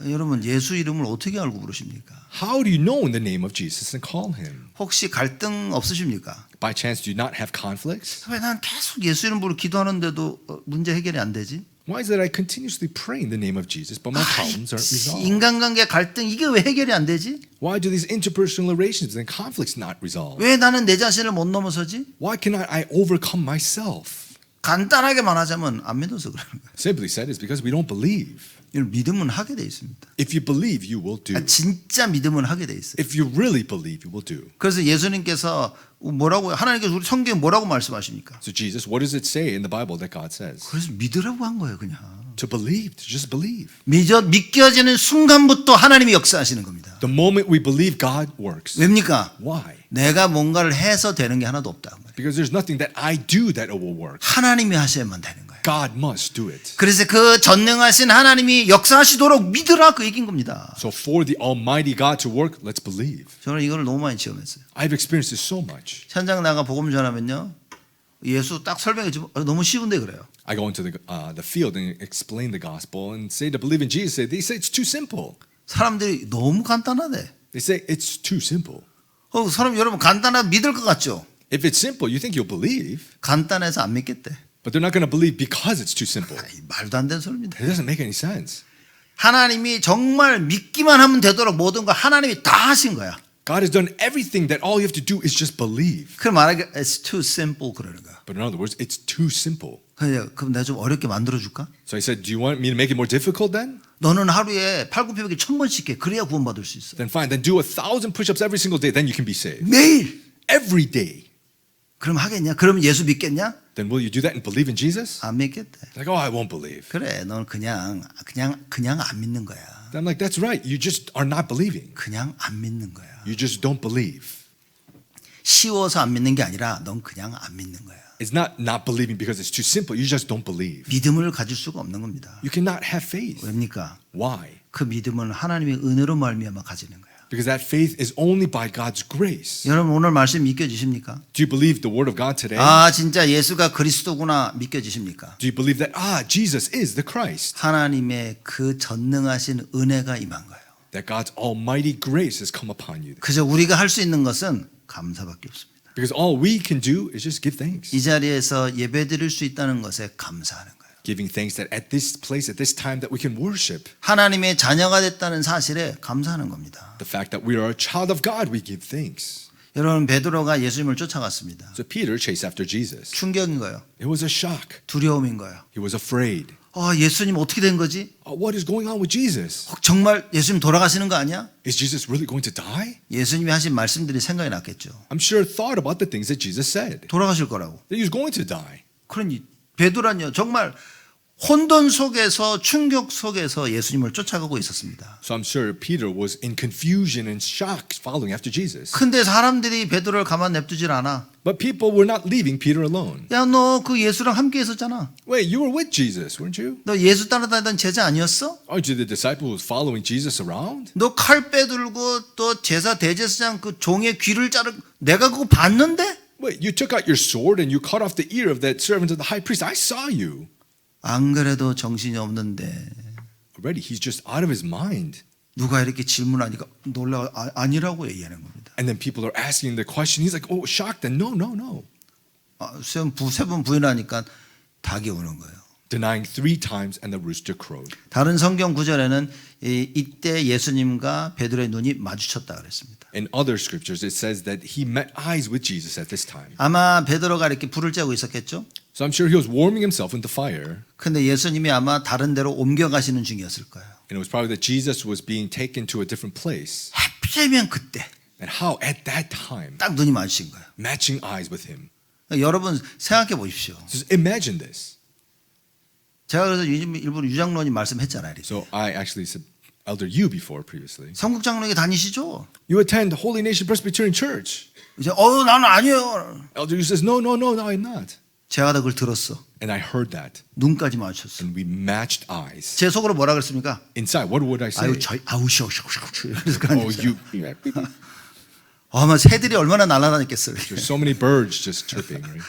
여러분 예수 이름을 어떻게 알고 부르십니까? How do you know in the name of Jesus and call him? 혹시 갈등 없으십니까? By chance, do you not have conflicts? 왜 난 계속 예수 이름 부르고 기도하는데도 문제 해결이 안 되지? Why is it I continuously pray in the name of Jesus, but my problems aren't resolved? 인간관계 갈등 이게 왜 해결이 안 되지? Why do these interpersonal relations and conflicts not resolve? 왜 나는 내 자신을 못 넘어서지? Why cannot I overcome myself? 간단하게 말하자면 안 믿어서 그러는 거예요. Simply said, it's because we don't believe. 이걸 믿음은 하게 돼 있습니다. If you believe, you will do. 진짜 믿음은 하게 돼 있어요. If you really believe, you will do. 그래서 예수님께서 뭐라고 하나님께서 우리 성경에 뭐라고 말씀하십니까? So Jesus, what does it say in the Bible that God says? 그래서 믿으라고 한 거예요, 그냥. To believe, to just believe. 믿겨지는 순간부터 하나님이 역사하시는 겁니다. The moment we believe, God works. 왜입니까? Why? 내가 뭔가를 해서 되는 게 하나도 없다. Because there's nothing that I do that it will work. 하나님이 하셔야만 되는 거예요. God must do it. 그래서 그 전능하신 하나님이 역사하시도록 믿으라 그 얘기인 겁니다. So for the Almighty God to work, let's believe. 저는 이걸 너무 많이 체험했어요. I've experienced this so much. 현장 나가 복음 전하면요. 예수 딱 설명해 주면 너무 쉬운데 그래요. I go into the field and explain the gospel and say to believe in Jesus. They say it's too simple. 사람들이 너무 간단하대. They say it's too simple. 사람 여러분 간단하면 믿을 것 같죠? If it's simple, you think you'll believe, 간단해서 안 믿겠대. but they're not going to believe because it's too simple. 아이, 말도 안 되는 소리입니다. It doesn't make any sense. 하나님이 정말 믿기만 하면 되도록 모든 걸 하나님이 다 하신 거야. God has done everything that all you have to do is just believe. 그 말하기 it's too simple 그러는 거야. But in other words, it's too simple. 그럼 내가 좀 어렵게 만들어 줄까? So I said, do you want me to make it more difficult then? 너는 하루에 팔굽혀펴기 1000번씩 해. 그래야 구원받을 수 있어. Then fine. Then do 1,000 push-ups every single day. Then you can be saved. 매일. Every day. 그럼 하겠냐? 그럼 예수 믿겠냐? Then will you do that and believe in Jesus? 안 믿겠대. Like, oh, I won't believe. 그래, 너는 그냥 안 믿는 거야. Then I'm like, that's right. You just are not believing. 그냥 안 믿는 거야. You just don't believe. 쉬워서 안 믿는 게 아니라 넌 그냥 안 믿는 거야. It's not believing because it's too simple. You just don't believe. 믿음을 가질 수가 없는 겁니다. You cannot have faith. 왜입니까? Why? 그 믿음은 하나님의 은혜로 말미암아 가지는 거야. Because that faith is only by God's grace. 여러분 오늘 말씀 믿겨지십니까? Do you believe the word of God today? 아 진짜 예수가 그리스도구나 믿겨지십니까? Do you believe that, Jesus is the Christ? 하나님의 그 전능하신 은혜가 임한 거예요. That God's almighty grace has come upon you. 그저 우리가 할 수 있는 것은 감사밖에 없습니다. Because all we can do is just give thanks. 이 자리에서 예배드릴 수 있다는 것에 감사하는 거예요. Giving thanks that at this place, at this time, that we can worship. 하나님의 자녀가 됐다는 사실에 감사하는 겁니다. The fact that we are a child of God, we give thanks. 여러분 베드로가 예수님을 쫓아갔습니다. So Peter chased after Jesus. 충격인 거예요. It was a shock. 두려움인 거예요. He was afraid. 예수님 어떻게 된 거지? What is going on with Jesus? 정말 예수님 돌아가시는 거 아니야? Is Jesus really going to die? 예수님이 하신 말씀들이 생각이 났겠죠. I'm sure thought about the things that Jesus said. 돌아가실 거라고. That he was going to die. 그러니 베드로는요 정말 혼돈 속에서 충격 속에서 예수님을 쫓아가고 있었습니다. So I'm sure Peter was in confusion and shock following after Jesus. 근데 사람들이 베드로를 가만 냅두질 않아. But people were not leaving Peter alone. 야, 너 그 예수랑 함께 있었잖아. Wait, you were with Jesus, weren't you? 너 예수 따라다니던 제자 아니었어? Aren't you the disciple who was following Jesus around? 너 칼 빼들고 또 제사 대제사장 그 종의 귀를 자르 내가 그거 봤는데? Wait, you took out your sword and you cut off the ear of that servant of the high priest. I saw you. 안 그래도 정신이 없는데 Already, he's just out of his mind. 누가 이렇게 질문하니까 놀라 아니라고 얘기하는 겁니다. And then people are asking the question. He's like, oh, shocked. And no. 세 번 부인하니까 닭이 오는 거예요. Denying 3 times and the rooster crowed. 다른 성경 구절에는 이때 예수님과 베드로의 눈이 마주쳤다 그랬습니다. In other scriptures, it says that he met eyes with Jesus at this time. 아마 베드로가 이렇게 불을 쬐고 있었겠죠? So I'm sure he was warming himself in the fire. 근데 예수님이 아마 다른 데로 옮겨가시는 중이었을 거예요. And it was probably that Jesus was being taken to a different place. 하필이면 그때 And how at that time, 딱 눈이 마주친 거예요. matching eyes with him. 여러분 생각해 보십시오. Just imagine this. 제가 그래서 일본 유장로님 말씀했잖아요. 이렇게. So I actually said Elder you before previously. 성국장로에게 다니시죠? You attend Holy Nation Presbyterian Church. 이제 나는 아니에요. Elder you says, no, I'm not. 제가 다 그걸 들었어. And I heard that. 눈까지 마주쳤어. And we matched eyes. 제 속으로 뭐라 그랬습니까? Inside, what would I say? 아우쇼. Oh, you. 아마 새들이 얼마나 날아다녔겠어요. There's so many birds just chirping, right?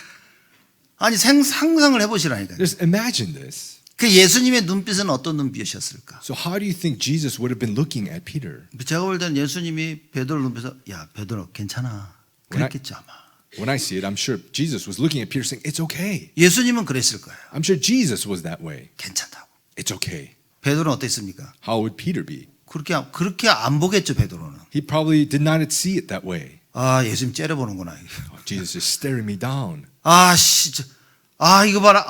아니 상상을 해보시라니까요. Just imagine this. 그 예수님의 눈빛은 어떤 눈빛이었을까? So how do you think Jesus would have been looking at Peter? 제가 볼 때는 예수님이 베드로 눈빛에서 야 베드로 괜찮아 그랬겠죠 아마. When I see it, I'm sure Jesus was looking at Peter saying, it's okay. 예수님은 그랬을 거예요. I'm sure Jesus was that way. 괜찮다고. It's okay. 베드로는 어땠습니까? How would Peter be? 그렇게 안 보겠죠 베드로는. He probably did not see it that way. 예수님 째려보는구나. Oh, Jesus is staring me down. 이거 봐라.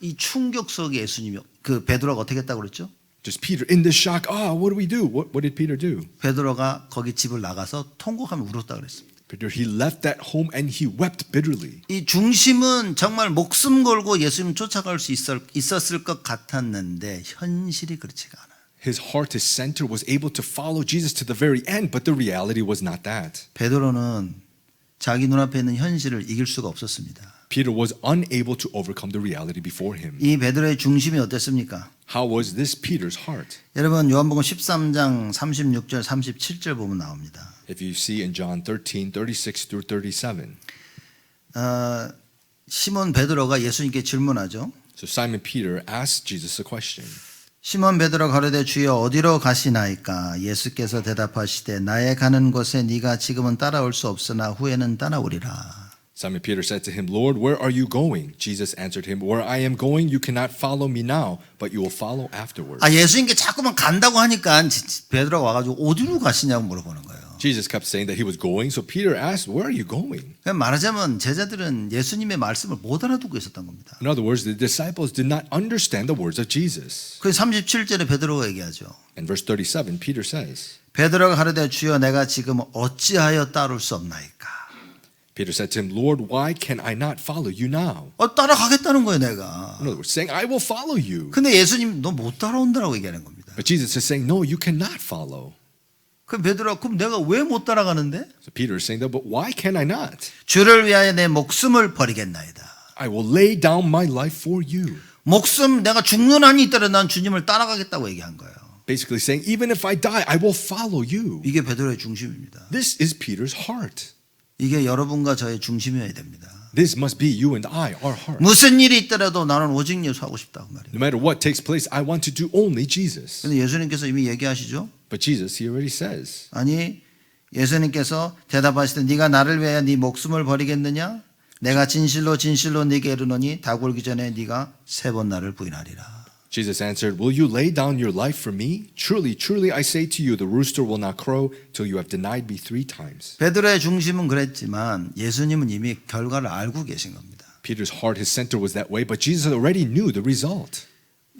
이 충격 속에 예수님이 그 베드로가 어떻게 했다고 그랬죠? Just Peter in this shock. What do we do? What did Peter do? 베드로가 거기 집을 나가서 통곡하며 울었다 그랬습니다. Peter, he left that home and he wept bitterly. 이 중심은 정말 목숨 걸고 예수님 쫓아갈 수 있었을 것 같았는데 현실이 그렇지가 않아요. His heart, his center was able to follow Jesus to the very end, but the reality was not that. 베드로는 자기 눈앞에 있는 현실을 이길 수가 없었습니다. Peter was unable to overcome the reality before him. 이 베드로의 중심이 어땠습니까? How was this Peter's heart? 여러분 요한복음 13장 36절 37절 보면 나옵니다. If you see in John 13, 36 through 37. 시몬 베드로가 예수님께 질문하죠. So Simon Peter asked Jesus a question. 시몬 베드로 가로되 주여 어디로 가시나이까? 예수께서 대답하시되 나의 가는 곳에 네가 지금은 따라올 수 없으나 후에는 따라오리라. Simon Peter said to him, Lord, where are you going? Jesus answered him, Where I am going, you cannot follow me now, but you will follow afterwards. 예수님께 자꾸만 간다고 하니까 베드로가 와가지고 어디로 가시냐고 물어보는 거예요. Jesus kept saying that he was going, so Peter asked, Where are you going? 말하자면 제자들은 예수님의 말씀을 못 알아듣고 있었던 겁니다. In other words, the disciples did not understand the words of Jesus. 그래서 37절에 베드로가 얘기하죠. In verse 37, Peter says, 베드로가 가로되 주여 내가 지금 어찌하여 따를 수 없나이까? Peter said to him, Lord, why can I not follow you now? 따라가겠다는 거예요 내가. In other words, saying, I will follow you. 근데 예수님 너 못 따라온다라고 얘기하는 겁니다. But Jesus is saying, No, you cannot follow. 그럼 베드로가 그럼 내가 왜 못 따라가는데? So Peter is saying that, but why can I not? 주를 위하여 내 목숨을 버리겠나이다. I will lay down my life for you. 목숨 내가 죽는 한이 있더라도 난 주님을 따라가겠다고 얘기한 거예요. Basically saying, even if I die, I will follow you. 이게 베드로의 중심입니다. This is Peter's heart. 이게 여러분과 저의 중심이어야 됩니다. This must be you and I, our heart. 무슨 일이 있더라도 나는 오직 예수 하고 싶다고 말이에요. No matter what takes place, I want to do only Jesus. 근데 예수님께서 이미 얘기하시죠. But Jesus, he already says, 아니 예수님께서 대답하시되 네가 나를 위하여 네 목숨을 버리겠느냐? 내가 진실로 진실로 네게 이르노니 닭 울기 전에 네가 3번 나를 부인하리라. Jesus answered, Will you lay down your life for me? Truly, truly, I say to you, the rooster will not crow till you have denied me 3 times. 베드로의 중심은 그랬지만 예수님은 이미 결과를 알고 계신 겁니다. Peter's heart, his center was that way, but Jesus already knew the result.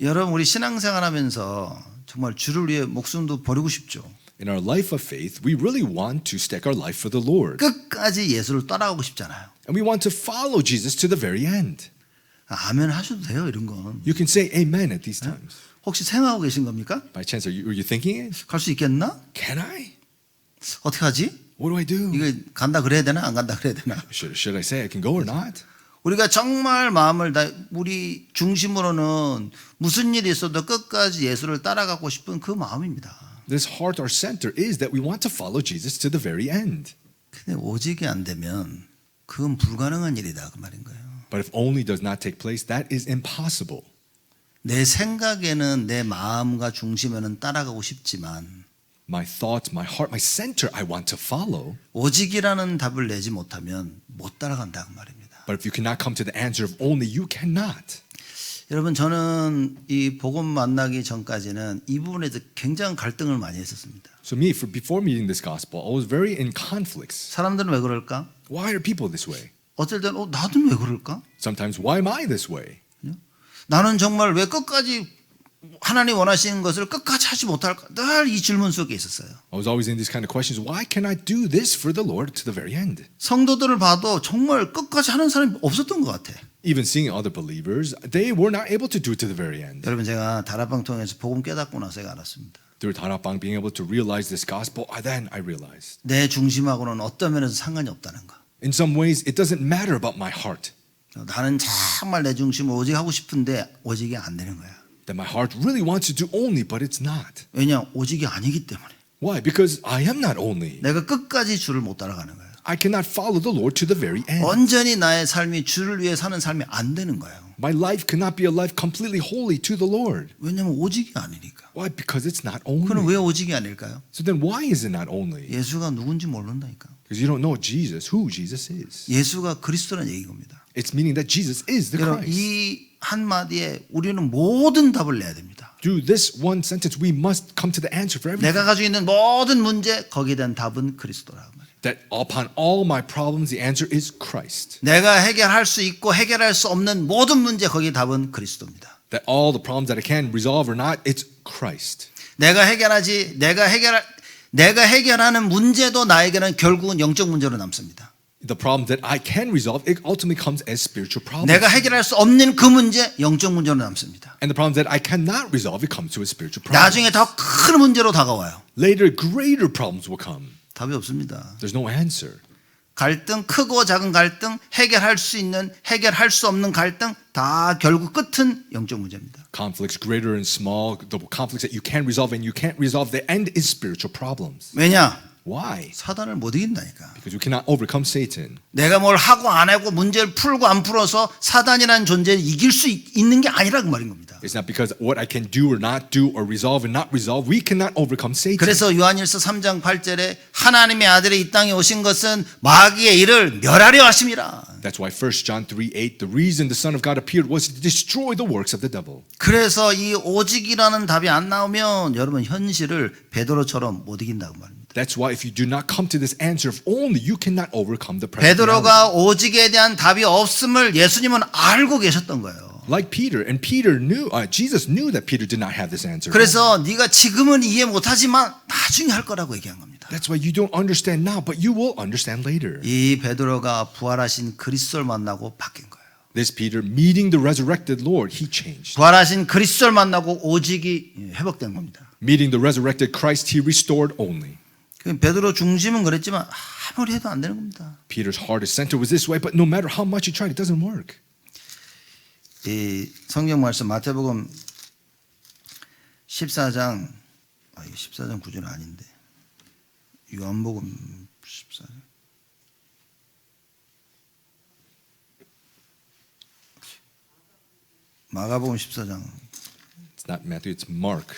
여러분 우리 신앙생활하면서 정말 주를 위해 목숨도 버리고 싶죠. In our life of faith, we really want to stake our life for the Lord. 끝까지 예수를 따라가고 싶잖아요. And we want to follow Jesus to the very end. 아멘 하셔도 돼요 이런 건. You can say amen at these times. 혹시 생각하고 계신 겁니까? By chance, are you thinking it? 갈 수 있겠나? Can I? 어떻게 하지? What do I do? 이거 간다 그래야 되나 안 간다 그래야 되나? Should I say I can go or not? 우리가 정말 마음을 다 우리 중심으로는 무슨 일이 있어도 끝까지 예수를 따라가고 싶은 그 마음입니다. This heart, our center, is that we want to follow Jesus to the very end. 근데 오직이 안 되면 그건 불가능한 일이다 그 말인 거예요. But if only does not take place, that is impossible. 내 생각에는 내 마음과 중심에는 따라가고 싶지만 My thoughts, my heart, my center, I want to follow. 오직이라는 답을 내지 못하면 못 따라간다 그 말입니다. But if you cannot come to the answer of only, you cannot. 여러분 저는 이 복음 만나기 전까지는 이 부분에서 굉장한 갈등을 많이 했었습니다. So me, before meeting this gospel, I was very in conflicts. 사람들은 왜 그럴까? Why are people this way? 어떨 때는 나도 왜 그럴까? Sometimes, why am I this way? 나는 정말 왜 끝까지 하나님 원하시는 것을 끝까지 하지 못할까? 늘 이 질문 속에 있었어요. I was always in these kind of questions. Why can I do this for the Lord to the very end? 성도들을 봐도 정말 끝까지 하는 사람이 없었던 것 같아. Even seeing other believers, they were not able to do it to the very end. 여러분 제가 다락방 통해서 복음 깨닫고 나서 제가 알았습니다. Through Tarapang being able to realize this gospel, then I realized. 내 중심하고는 어떤 면에서 상관이 없다는 거. In some ways, it doesn't matter about my heart. 나는 정말 내 중심을 오직 하고 싶은데 오직이 안 되는 거야. That my heart really wants to do only, but it's not. 왜냐? 오직이 아니기 때문에. Why? Because I am not only. 내가 끝까지 주를 못 따라가는 거예요. I cannot follow the Lord to the very end. 온전히 나의 삶이 주를 위해 사는 삶이 안 되는 거예요. My life cannot be a life completely holy to the Lord. 왜냐하면 오직이 아니니까. Why? Because it's not 그럼 only. 왜 오직이 아닐까요? So then why is it not only? 예수가 누군지 모른다니까. Because you don't know Jesus, who Jesus is. 예수가 그리스도라는 얘기인 겁니다. It's meaning that Jesus is the 여러분 Christ. 이 한마디에 우리는 모든 답을 내야 됩니다. Through this one sentence, we must come to the answer for everything. 내가 가지고 있는 모든 문제 거기에 대한 답은 그리스도라고 말이에요. That upon all my problems, the answer is Christ. 내가 해결할 수 있고 해결할 수 없는 모든 문제 거기에 답은 그리스도입니다. That all the problems that I can resolve or not, it's Christ. 내가 해결하는 문제도 나에게는 결국은 영적 문제로 남습니다. The problem that I can resolve, it ultimately comes as spiritual problems. 내가 해결할 수 없는 그 문제 영적 문제로 남습니다. And the problems that I cannot resolve, it comes to as spiritual problems. 나중에 더 큰 문제로 다가와요. Later, greater problems will come. 답이 없습니다. There's no answer. 갈등, 크고 작은 갈등, 해결할 수 있는, 해결할 수 없는 갈등, 다 결국 끝은 영적 문제입니다. Conflicts, greater and small, the conflicts that you can resolve and you can't resolve, the end is spiritual problems. 왜냐? Why? 사단을 못 이긴다니까. Because we cannot overcome Satan. 내가 뭘 하고 안 하고 문제를 풀고 안 풀어서 사단이라는 존재를 이길 수 있는 게 아니라고 말인 겁니다. It's not because what I can do or not do or resolve and not resolve, we cannot overcome Satan. 그래서 요한일서 3장 8절에 하나님의 아들이 이 땅에 오신 것은 마귀의 일을 멸하려 하심이라. That's why 1 John 3:8, the reason the Son of God appeared was to destroy the works of the devil. 그래서 이 오직이라는 답이 안 나오면 여러분 현실을 베드로처럼 못 이긴다고 말입니다. That's why if you do not come to this answer of only, you cannot overcome the present reality. 베드로가 오직에 대한 답이 없음을 예수님은 알고 계셨던 거예요. Like Peter, and Peter knew, Jesus knew that Peter did not have this answer. 그래서 네가 지금은 이해 못하지만 나중에 할 거라고 얘기한 겁니다. That's why you don't understand now, but you will understand later. 이 베드로가 부활하신 그리스도를 만나고 바뀐 거예요. This Peter, meeting the resurrected Lord, he changed. 부활하신 그리스도를 만나고 오직이 회복된 겁니다. Meeting the resurrected Christ, he restored only. 베드로 중심은 그랬지만 아무리 해도 안 되는 겁니다. Peter's heart is center was this way, but no matter how much he tried, it doesn't work. 이 성경 말씀 마태복음 14장 이게 14장 9절은 아닌데 요한복음 14장 마가복음 14장 It's not Matthew, it's Mark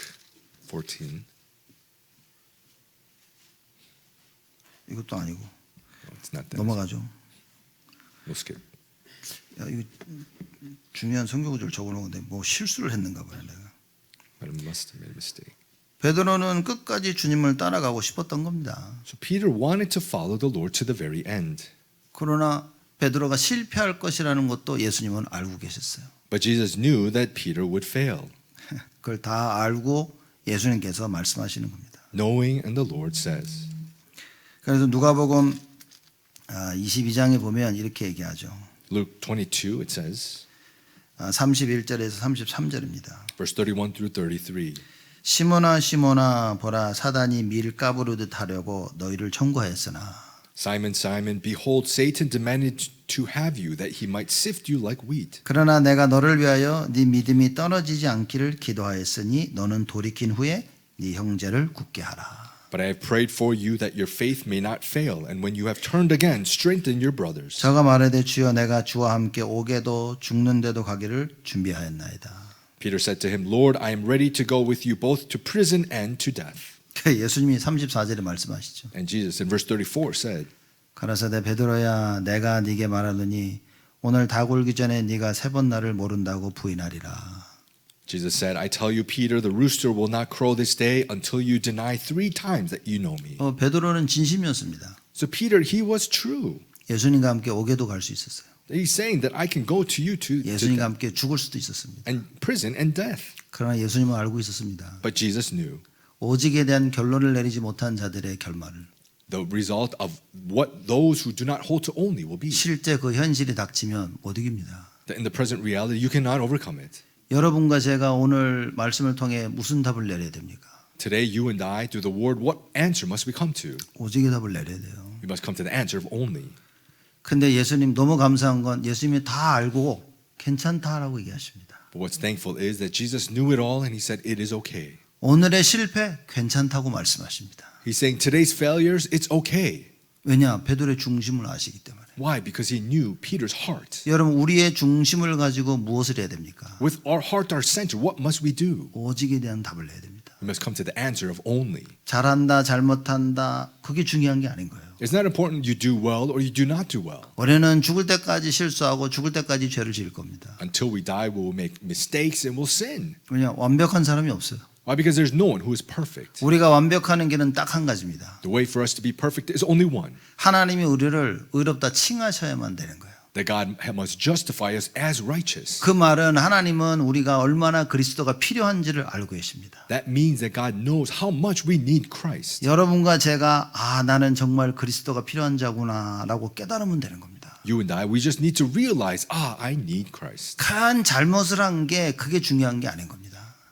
14. 이것도 아니고 No, it's not that. 넘어가죠. We'll skip. 야, 이거 중요한 성경 구절을 적어놓은데 뭐 실수를 했는가 봐요 내가. But I must have made a mistake. 베드로는 끝까지 주님을 따라가고 싶었던 겁니다. So Peter wanted to follow the Lord to the very end. 그러나 베드로가 실패할 것이라는 것도 예수님은 알고 계셨어요. But Jesus knew that Peter would fail. 그걸 다 알고 예수님께서 말씀하시는 겁니다. Knowing, and the Lord says. 그래서 누가복음 22장에 보면 이렇게 얘기하죠. Luke 22, it says, 31절에서 33절입니다. verse 31 through 33. 시몬아 시몬아 보라 사단이 밀 까부르듯 하려고 너희를 청구하였으나 Simon, Simon, behold, Satan demanded to have you, that he might sift you like wheat. 그러나 내가 너를 위하여 네 믿음이 떨어지지 않기를 기도하였으니 너는 돌이킨 후에 네 형제를 굳게 하라. But I have prayed for you that your faith may not fail, and when you have turned again, strengthen your brothers. 저가 말하되 주여 내가 주와 함께 오게도 죽는데도 가기를 준비하였나이다. Peter said to him, Lord, I am ready to go with you both to prison and to death. 예수님이 34절에 말씀하시죠. And Jesus in verse 34 said, 가라사대 베드로야 내가 네게 말하노니 오늘 다 굴기 전에 네가 세 번 나를 모른다고 부인하리라. Jesus said, I tell you, Peter, the rooster will not crow this day until you deny 3 times that you know me. 베드로는 진심이었습니다. So Peter, he was true. 예수님과 함께 오게도 갈 수 있었어요. He's saying that I can go to you to 예수님과 함께 죽을 수도 있었습니다. and prison and death. 그러나 예수님은 알고 있었습니다. But Jesus knew 오직에 대한 결론을 내리지 못한 자들의 결말을 the result of what those who do not hold to only will be. 실제 그 현실이 닥치면 못 이깁니다. That in the present reality, you cannot overcome it. 여러분과 제가 오늘 말씀을 통해 무슨 답을 내려야 됩니까? Today, you and I, through the word, what answer must we come to? 오직의 답을 내려야 돼요. We must come to the answer of only. 근데 예수님 너무 감사한 건 예수님이 다 알고 괜찮다라고 얘기하십니다. But what's thankful is that Jesus knew it all and he said, it is okay. 오늘의 실패 괜찮다고 말씀하십니다. He's saying today's failures, it's okay. 왜냐? 베드로의 중심을 아시기 때문에. Why? Because he knew Peter's heart. 여러분 우리의 중심을 가지고 무엇을 해야 됩니까? With our heart, our center, what must we do? 오직에 대한 답을 내야 됩니다. We must come to the answer of only. 잘한다 잘못한다 그게 중요한 게 아닌 거예요. It's not important you do well or you do not do well. 우리는 죽을 때까지 실수하고 죽을 때까지 죄를 지을 겁니다. Until we die, we will make mistakes and we'll sin. 왜냐? 완벽한 사람이 없어요. Why? Because there's no one who is perfect. 우리가 완벽하는 길은 딱 한 가지입니다. The way for us to be perfect is only one. 하나님이 우리를 의롭다 칭하셔야만 되는 거예요. That God must justify us as righteous. 그 말은 하나님은 우리가 얼마나 그리스도가 필요한지를 알고 계십니다. That means that God knows how much we need Christ. 여러분과 제가 나는 정말 그리스도가 필요한 자구나라고 깨달으면 되는 겁니다. You and I, we just need to realize, I need Christ. 큰 잘못을 한 게 그게 중요한 게 아닌 겁니다.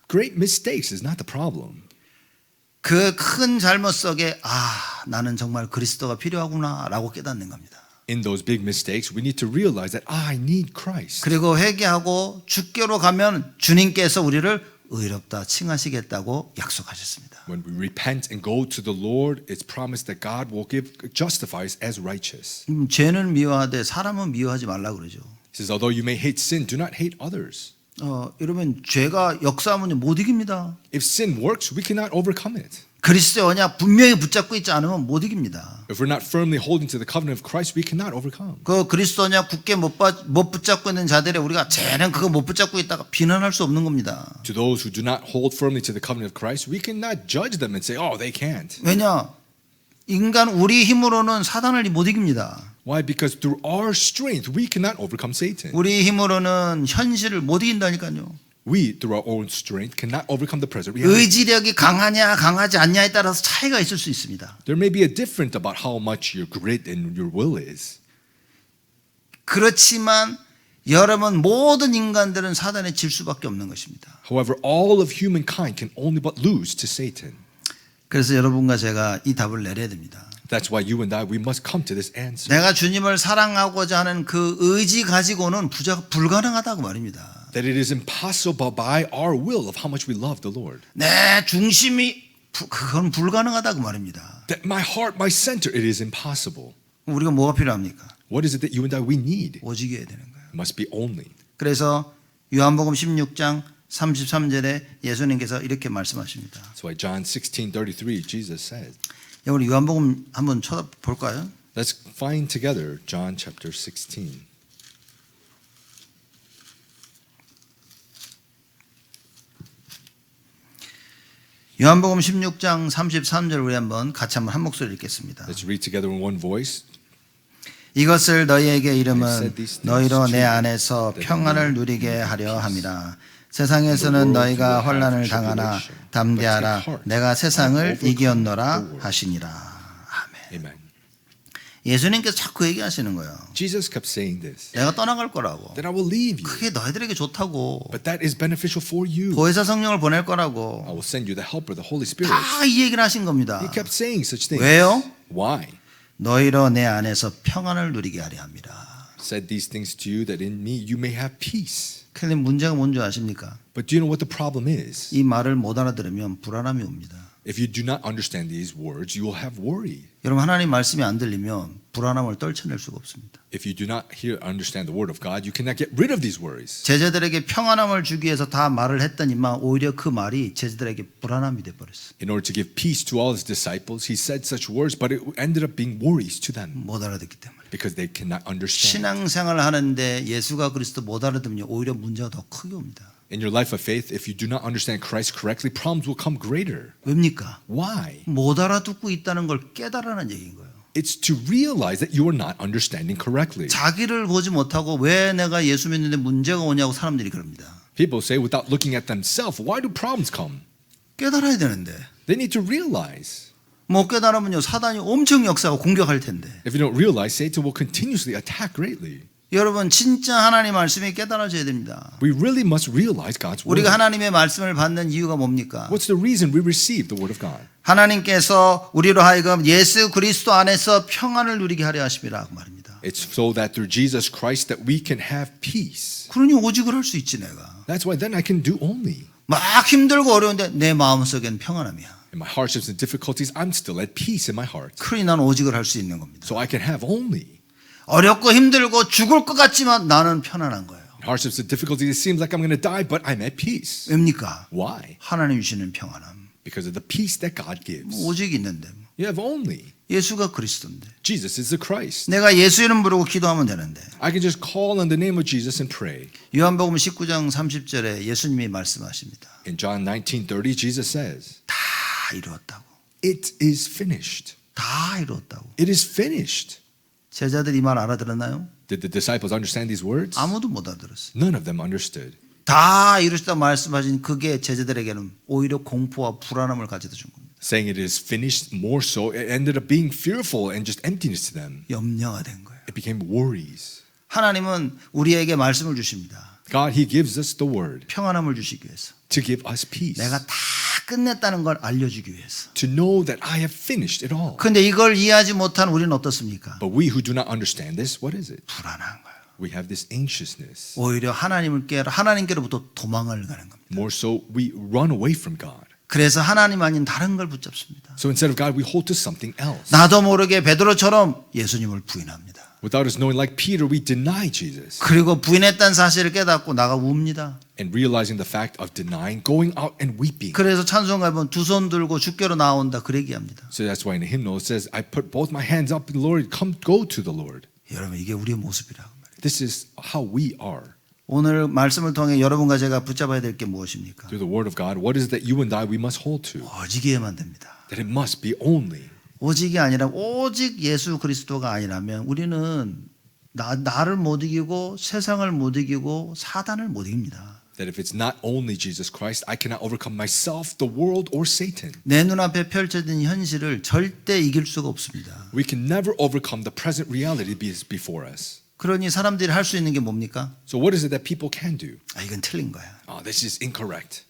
Great mistakes is not the problem. 그 큰 잘못 속에 나는 정말 그리스도가 필요하구나라고 깨닫는 겁니다. In those big mistakes, we need to realize that I need Christ. 그리고 회개하고 주께로 가면 주님께서 우리를 의롭다 칭하시겠다고 약속하셨습니다. When we repent and go to the Lord, it's promised that God will justify us as righteous. 죄는 미워하되 사람은 미워하지 말라 그러죠. He says, although you may hate sin, do not hate others. 여러분 죄가 역사하면 못 이깁니다. If sin works, we cannot overcome it. 그리스도의 언약 분명히 붙잡고 있지 않으면 못 이깁니다. If we're not firmly holding to the covenant of Christ, we cannot overcome. 그 그리스도 언약 굳게 못 붙잡고 있는 자들의 우리가 쟤는 그거 못 붙잡고 있다가 비난할 수 없는 겁니다. To those who do not hold firmly to the covenant of Christ, we cannot judge them and say, oh, they can't. 왜냐? 인간 우리 힘으로는 사단을 못 이깁니다. Why? Because through our strength, we cannot overcome Satan. 우리 힘으로는 현실을 못 이긴다니까요. We, through our own strength, cannot overcome the present reality. 의지력이 강하냐 강하지 않냐에 따라서 차이가 있을 수 있습니다. There may be a difference about how much your grit and your will is. 그렇지만 여러분 모든 인간들은 사단에 질 수밖에 없는 것입니다. However, all of humankind can only but lose to Satan. 그래서 여러분과 제가 이 답을 내려야 됩니다. That's why you and I, we must come to this answer. 내가 주님을 사랑하고자 하는 그 의지 가지고는 불가능하다고 말입니다. That it is impossible by our will of how much we love the Lord. 내 중심이 그건 불가능하다고 말입니다. That my heart, my center, it is impossible. 우리가 뭐가 필요합니까? What is it that you and I, we need? 오직이어야 되는 거예요. It must be only. 그래서 요한복음 16장 33절에 예수님께서 이렇게 말씀하십니다. That's why John 16:33, Jesus said. 우리 요한복음 한번 쳐다볼까요? Let's find together John chapter 16. 요한복음 16장 33절 우리 한번 같이 한번 한 목소리 읽겠습니다. Let's read together in one voice. 이것을 너희에게 이름은 너희로 내 안에서 평안을 누리게 하려 함이라. 세상에서는 너희가 환난을 당하나 담대하라. 내가 세상을 이겼노라 하시니라. 아멘. Amen. 예수님께서 자꾸 얘기하시는 거예요. Jesus kept saying this. 내가 떠나갈 거라고. That I will leave you. 그게 너희들에게 좋다고. But that is beneficial for you. 보혜사 성령을 보낼 I 거라고. will send you the helper, the Holy Spirit. 다 이 얘기를 하신 겁니다. He kept saying such things. 왜요? Why? 너희로 내 안에서 평안을 누리게 하려 합니다. Said these things to you that in me you may have peace. 켈린 문제가 뭔지 아십니까? But do you know what the problem is? 이 말을 못 알아들으면 불안함이 옵니다. If you do not understand these words, you will have worry. 여러분 하나님 말씀이 안 들리면 불안함을 떨쳐낼 수가 없습니다. If you do not understand the word of God, you cannot get rid of these worries. 제자들에게 평안함을 주기 위해서 다 말을 했더니만 오히려 그 말이 제자들에게 불안함이 돼버렸어요. In order to give peace to all his disciples, he said such words, but it ended up being worries to them 못 알아듣기 때문에. because they cannot understand. 신앙생활을 하는데 예수가 그리스도 못 알아들으면 오히려 문제가 더 크게 옵니다. In your life of faith, if you do not understand Christ correctly, problems will come greater. 왜입니까? Why? 못 알아듣고 있다는 걸 깨달으라는 얘기인 거예요. It's to realize that you are not understanding correctly. 자기를 보지 못하고 왜 내가 예수 믿는데 문제가 오냐고 사람들이 그럽니다. People say without looking at themselves, why do problems come? 깨달아야 되는데 They need to realize. 못 깨달으면요 사단이 엄청 역사하고 공격할 텐데. If you don't realize, Satan will continuously attack greatly. 여러분 진짜 하나님 말씀이 깨달아져야 됩니다. We really must realize God's word. 우리가 하나님의 말씀을 받는 이유가 뭡니까? What's the reason we receive the word of God? 하나님께서 우리로 하여금 예수 그리스도 안에서 평안을 누리게 하려 하심이라 그 말입니다. It's so that through Jesus Christ that we can have peace. 그러니 오직을 할 수 있지 내가. That's why then I can do only. 막 힘들고 어려운데 내 마음속엔 평안함이야. In my hardships and difficulties, I'm still at peace in my heart. 그러니 난 오직을 할 수 있는 겁니다. So I can have only. 어렵고 힘들고 죽을 것 같지만 나는 편안한 거예요. In hardships and difficulties, it seems like I'm going to die, but I'm at peace. 왜입니까? Why? 하나님 주시는 평안함. Because of the peace that God gives. 오직이 있는데 You have only. 예수가 그리스도인데 Jesus is the Christ. 내가 예수 이름 부르고 기도하면 되는데 I can just call on the name of Jesus and pray. 요한복음 19장 30절에 예수님이 말씀하십니다. In John 19:30, Jesus says, 다 이루었다고. "It is finished. 다 이루었다고. It is finished." 제자들이 이 말 알아들었나요? Did the disciples understand these words? 아무도 못 알아들었어요. None of them understood. 다 이루셨다고 말씀하신 그게 제자들에게는 오히려 공포와 불안함을 가져다 준 겁니다. Saying it is finished, more so, it ended up being fearful and just emptiness to them. 염려가 된 거예요. It became worries. 하나님은 우리에게 말씀을 주십니다. God, He gives us the word 평안함을 주시기 위해서. to give us peace. 내가 다 끝냈다는 걸 알려주기 위해서. To know that I have finished it all. 그런데 이걸 이해하지 못한 우리는 어떻습니까? But we who do not understand this, what is it? 불안한 거예요. we have this anxiousness. 오히려 하나님께로부터 도망을 가는 겁니다. More so, we run away from God. 그래서 하나님 아닌 다른 걸 붙잡습니다. So instead of God, we hold to something else. 나도 모르게 베드로처럼 예수님을 부인합니다. Without us knowing, like Peter, we deny Jesus. 그리고 부인했다는 사실을 깨닫고 나가 웁니다. And realizing the fact of denying, going out and weeping. 그래서 찬송가에 보면 두 손 들고 주께로 나온다 그 얘기합니다. So that's why in the hymnal it says, I put both my hands up, Lord, come, go to the Lord. 여러분 이게 우리의 모습이라고 말이에요. This is how we are. 오늘 말씀을 통해 여러분과 제가 붙잡아야 될 게 무엇입니까? Through the word of God, what is it that you and I, we must hold to? 오직에만 됩니다. That it must be only. 오직이 아니라 오직 예수 그리스도가 아니라면 우리는 나를 못 이기고 세상을 못 이기고 사단을 못 이깁니다. That if it's not only Jesus Christ, I cannot overcome myself, the world, or Satan. 내 눈앞에 펼쳐진 현실을 절대 이길 수가 없습니다. We can never overcome the present reality before us. 그러니 사람들이 할 수 있는 게 뭡니까? So what is it that people can do? 이건 틀린 거야. Oh, this is incorrect.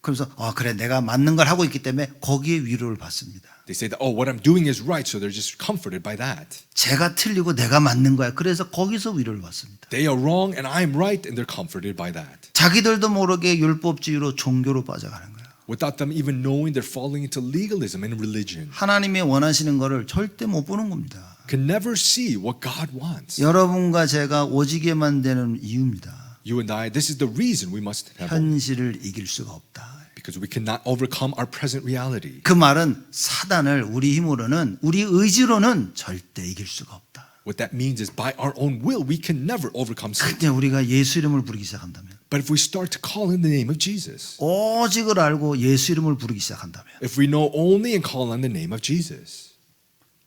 그래서 그래 내가 맞는 걸 하고 있기 때문에 거기에 위로를 받습니다. They say that, oh, what I'm doing is right, so they're just comforted by that. 제가 틀리고 내가 맞는 거야. 그래서 거기서 위로를 받습니다. They are wrong and I'm right, and they're comforted by that. 자기들도 모르게 율법주의로 종교로 빠져가는 거야. Without them even knowing, they're falling into legalism and religion. 하나님이 원하시는 거를 절대 못 보는 겁니다. Can never see what God wants. 여러분과 제가 오직에만 되는 이유입니다. You and I, this is the reason we must have hope, 현실을 이길 수가 없다. because we cannot overcome our present reality. 그 말은 사단을 우리 힘으로는 우리 의지로는 절대 이길 수가 없다. What that means is by our own will, we can never overcome Satan. 근데 우리가 예수 이름을 부르기 시작한다면 But if we start to call in the name of Jesus, 오직을 알고 예수 이름을 부르기 시작한다면 if we know only and call on the name of Jesus,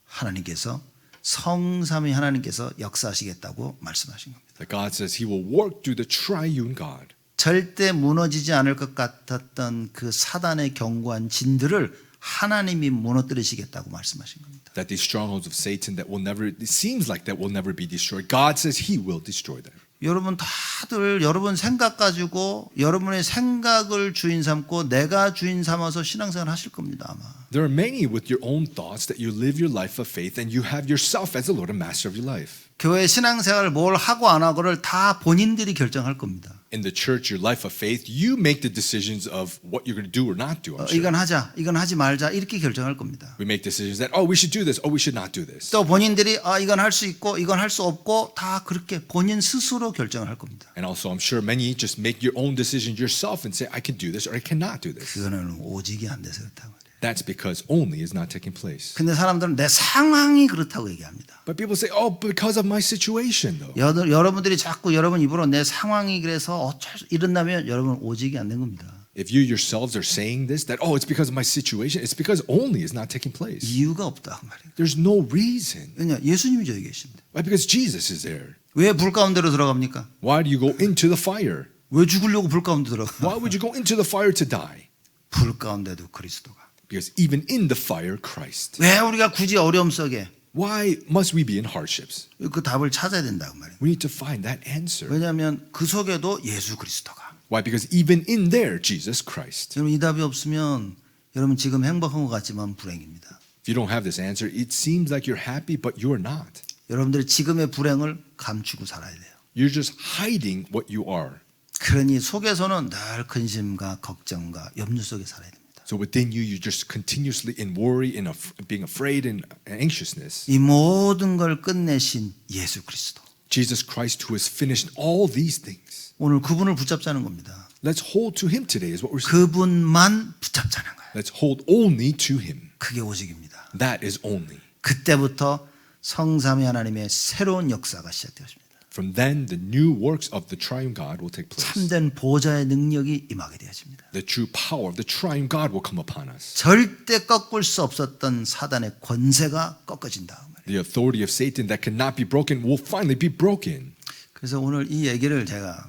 하나님께서 성삼위 하나님께서 역사하시겠다고 말씀하신 겁니다. that God says He will work through the triune God. 절대 무너지지 않을 것 같았던 그 사단의 견고한 진들을 하나님이 무너뜨리시겠다고 말씀하신 겁니다. That these strongholds of Satan that will never, it seems like that will never be destroyed, God says He will destroy them. 여러분 다들 여러분 생각 가지고 여러분의 생각을 주인 삼고 내가 주인 삼아서 신앙생활 하실 겁니다 아마. There are many with your own thoughts that you live your life of faith and you have yourself as the Lord and Master of your life. 교회 신앙생활을 뭘 하고 안 하고를 다 본인들이 결정할 겁니다. In the church, your life of faith, you make the decisions of what you're going to do or not do. I'm sure. 이건 하자, 이건 하지 말자 이렇게 결정할 겁니다. We make decisions that, oh, we should do this, oh, we should not do this. 또 본인들이 이건 할 수 있고 이건 할 수 없고 다 그렇게 본인 스스로 결정을 할 겁니다. And also, I'm sure many just make your own decisions yourself and say, I can do this or I cannot do this. 그거는 오직이 안 돼서 그렇다고. That's because only is not taking place. 근데 사람들은 내 상황이 그렇다고 얘기합니다. But people say, oh, because of my situation, though. 여러분들이 자꾸 여러분 입으로 내 상황이 그래서 어쩔 수 이런다면 여러분 오직이 안 된 겁니다. If you yourselves are saying this, that, oh, it's because of my situation, it's because only is not taking place. 이유가 없다 그 말이에요. There's no reason. 왜냐 예수님이 저기 계십니다. Why? Because Jesus is there. 왜 불 가운데로 들어갑니까? Why do you go into the fire? 왜 죽으려고 불 가운데 들어가? Why would you go into the fire to die? 불 가운데도 그리스도가. Because even in the fire, Christ. 왜 우리가 굳이 어려움 속에 Why must we be in hardships? 그 답을 찾아야 된다고 말이에요. We need to find that answer. 왜냐하면 그 속에도 예수 그리스도가. Why? Because even in there, Jesus Christ. 여러분 이 답이 없으면 여러분 지금 행복한 것 같지만 불행입니다. If you don't have this answer, it seems like you're happy, but you're not. 여러분들이 지금의 불행을 감추고 살아야 돼요. You're just hiding what you are. 그러니 속에서는 늘 근심과 걱정과 염려 속에 살아야 됩니다. So within you, you're just continuously in worry and being afraid and anxiousness. 이 모든 걸 끝내신 예수 그리스도. Jesus Christ, who has finished all these things. 오늘 그분을 붙잡자는 겁니다. Let's hold to Him today, is what we're saying. 그분만 붙잡자는 거예요. Let's hold only to Him. 그게 오직입니다. That is only. 그때부터 성삼위 하나님의 새로운 역사가 시작되었습니다. From then, the new works of the triune God will take place. 참된 보좌의 능력이 임하게 되어집니다. The true power of the triune God will come upon us. 절대 꺾을 수 없었던 사단의 권세가 꺾어진다. The authority of Satan that cannot be broken will finally be broken. 그래서 오늘 이 얘기를 제가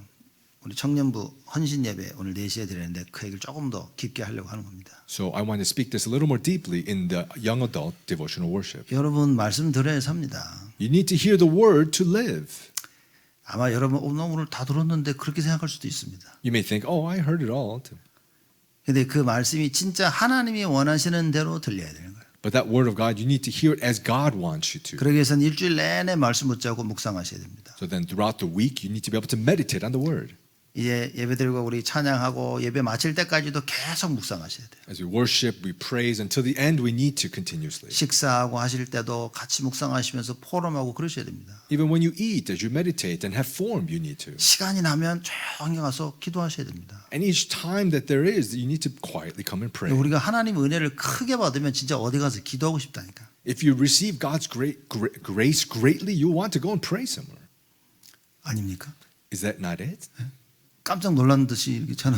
우리 청년부 헌신 예배 오늘 4시에 드리는데 그 얘기를 조금 더 깊게 하려고 하는 겁니다. So I want to speak this a little more deeply in the young adult devotional worship. 여러분 말씀 들어야 삽니다. You need to hear the word to live. 아마 여러분 나 오늘 다 들었는데 그렇게 생각할 수도 있습니다. You may think, oh, I heard it all. 근데 그 말씀이 진짜 하나님이 원하시는 대로 들려야 되는 거예요. But that word of God, you need to hear it as God wants you to. 그러기 위해서는 일주일 내내 말씀 붙잡고 묵상하셔야 됩니다. So then throughout the week, you need to be able to meditate on the word. 이제 예배드리고 우리 찬양하고 예배 마칠 때까지도 계속 묵상하셔야 돼요. As we worship, we praise, until the end, we need to continuously. 식사하고 하실 때도 같이 묵상하시면서 포럼하고 그러셔야 됩니다. Even when you eat, as you meditate and have form, you need to. 시간이 나면 조용히 가서 기도하셔야 됩니다. And each time that there is, you need to quietly come and pray. 우리가 하나님의 은혜를 크게 받으면 진짜 어디 가서 기도하고 싶다니까. If you receive God's grace greatly, you want to go and pray somewhere. 아닙니까? Is that not it? 깜짝 놀란 듯이 이렇게 저는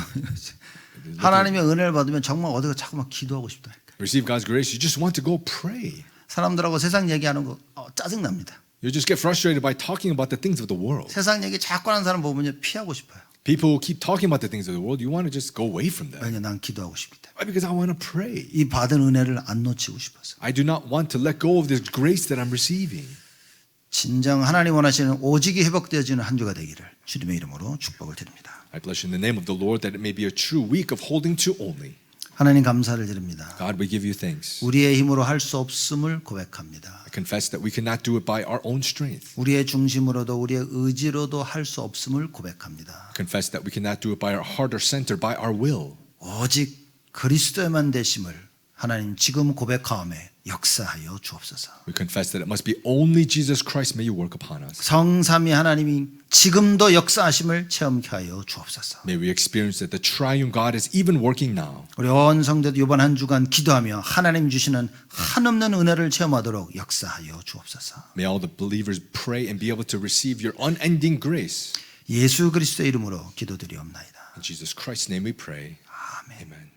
하나님의 은혜를 받으면 정말 어디가 자꾸만 기도하고 싶다니까. Receive God's grace, you just want to go pray. 사람들하고 세상 얘기하는 거 짜증납니다. You just get frustrated by talking about the things of the world. 세상 얘기 자꾸 하는 사람 보면 피하고 싶어요. People who keep talking about the things of the world, you want to just go away from them. 왜냐 난 기도하고 싶기 때문에. Why? Because I want to pray. 이 받은 은혜를 안 놓치고 싶어서. I do not want to let go of this grace that I'm receiving. 진정 하나님 원하시는 오직이 회복되어지는 한 주가 되기를 주님의 이름으로 축복을 드립니다. I bless you in the name of the Lord that it may be a true week of holding to only. 하나님 감사를 드립니다. God, we give you thanks. 우리의 힘으로 할 수 없음을 고백합니다. I confess that we cannot do it by our own strength. 우리의 중심으로도 우리의 의지로도 할 수 없음을 고백합니다. I confess that we cannot do it by our heart or center, by our will. 오직 그리스도에만 되심을 하나님 지금 고백하오매 역사하여 주옵소서. We confess that it must be only Jesus Christ may you work upon us. 성삼위 하나님이 지금도 역사하심을 체험케 하여 주옵소서. May we experience that the triune God is even working now. 우리 온 성도들 이번 한 주간 기도하며 하나님 주시는 한없는 은혜를 체험하도록 역사하여 주옵소서. May all the believers pray and be able to receive your unending grace. 예수 그리스도의 이름으로 기도드리옵나이다. In Jesus Christ's name we pray. 아멘. Amen.